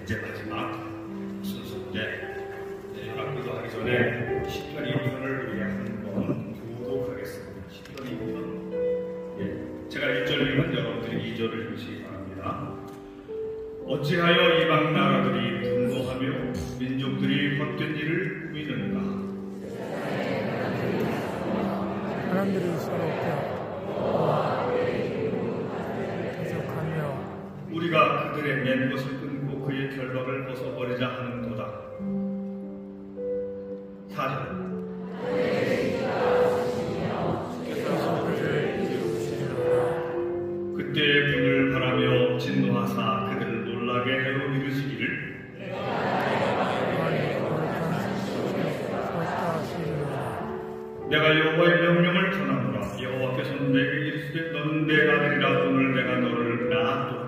이제 마지막 순서인데 연합기도 하기 전에 10편 2편을 우리 한번 교독하겠습니다. 10편 2편. 제가 1절 읽으면 여러분들이 2절을 읽으시기 바랍니다. 어찌하여 이방 나라들이 분노하며 민족들이 헛된 일을 꾸미는가? 사람들이 서로 계속하며 우리가 그들의 맨 것을 끊고 그의 결박을 벗어버리자 하는도다. 4절. 그때의 분을 바라며 진노하사 그들을 놀라게 해로 이르시기를 내가 여호와의 명령을 전하노라. 여호와께서 내게 이르시되 너는 내 아들이라. 오늘 내가 너를 낳았도다.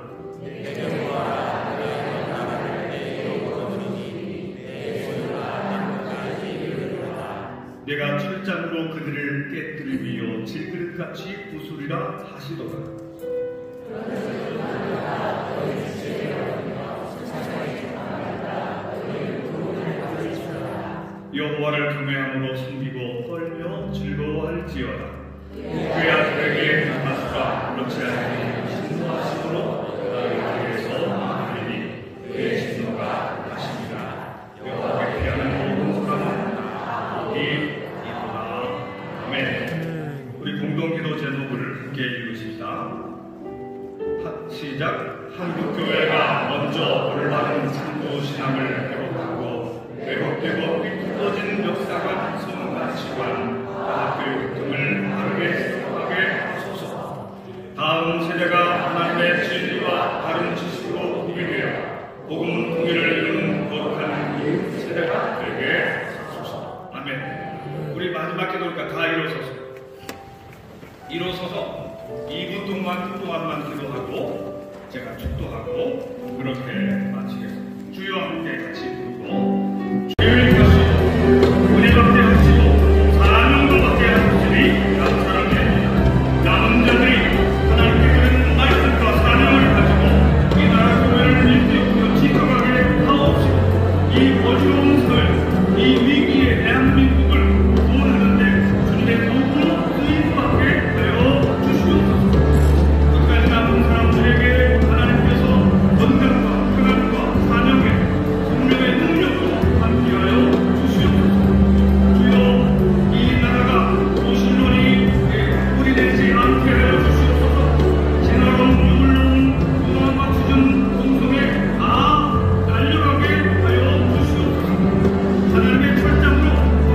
내가 철장으로 그들을 깨뜨리며 질그릇같이 부수리라 하시도다. 여호와를 경외함으로 숨기고 떨며 즐거워할지어다. 그의 아들에게 강하수가 그렇지 않으니 진노하심으로 그에게서 하리니 그의 진노가 하십니다. 여호와께 피하는 모든 사람은 복이 있도다. 아멘. 우리 공동기도 제목을 함께 읽으십시다. 시작. 한국교회가 먼저 올바른 창조신앙을 회복하고 왜곡되고 삐뚤어진 역사관 성가치관 학교의 등을 바르게 해석하게 하소서. 다음 세대가 하나님의 진리와 바른 지식으로 구비되어 복음 통일을 이루는 거룩한 이 세대가 되게 하소서. 아멘. 우리 마지막 기도니까 다 일어서서 2분 동안만 기도하고 제가 축도하고 그렇게 마치겠습니다. 주여 함께 같이 부르고 주를 하시고 은혜받게 하시고 사랑을 받게 하시니 감사합니다. 남은 자들이 하나님께 드리는 말씀과 사명을 가지고 이 나라 교회를 일찍 지켜가게 하옵시고 이 어지러운 삶, 이 위기의 대한민국을 구원하는데 주님의 도구로 쓰임받게 하여 주시옵소서. 끝까지 남은 사람들에게 하나님께서 건강과 평안과 사명의 성령의 능력으로 함께하여 주시옵소서. 주여 이 나라가 도실론이 뿌리되지 않게 하여 주시옵소서. 진화론 유물론 공허와 주전 공성에 다 날려가게 하여 주시옵소서. 하나님의 철장으로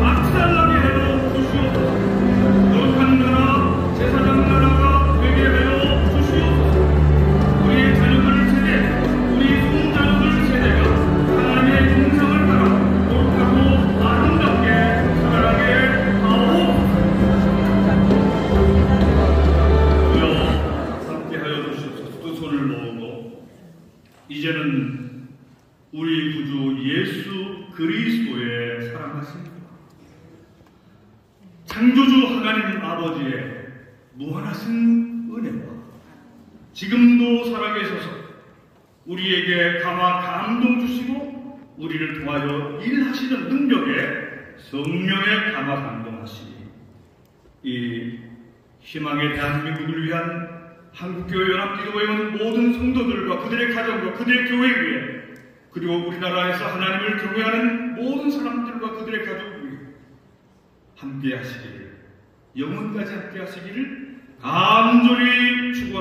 박살나게 하여 주시옵소서. 거룩한 나라 제사장 나라가 되게 하여 주시옵소서. 우리의 자녀들 세대, 우리 손자녀들 세대가 하나님의 형상을 따라 거룩하고 아름답게 살아가게 하옵소서. 주여 함께하여 주시옵소서. 두 손을 모으고 이제는 우리 구주 예수 그리스도의 사랑하심 창조주 하나님 아버지의 무한하신 은혜와 지금도 살아계셔서 우리에게 강화 감동 주시고 우리를 통하여 일하시는 능력에 성령의 강화 감동하시니 이 희망의 대한민국을 위한 한국교회 연합기도회원 모든 성도들과 그들의 가정과 그들의 교회 위에 그리고 우리나라에서 하나님을 경외하는 모든 사람들과 그들의 가족 위에 함께 하시기를 영원까지 함께 하시기를 간절히 축원합니다.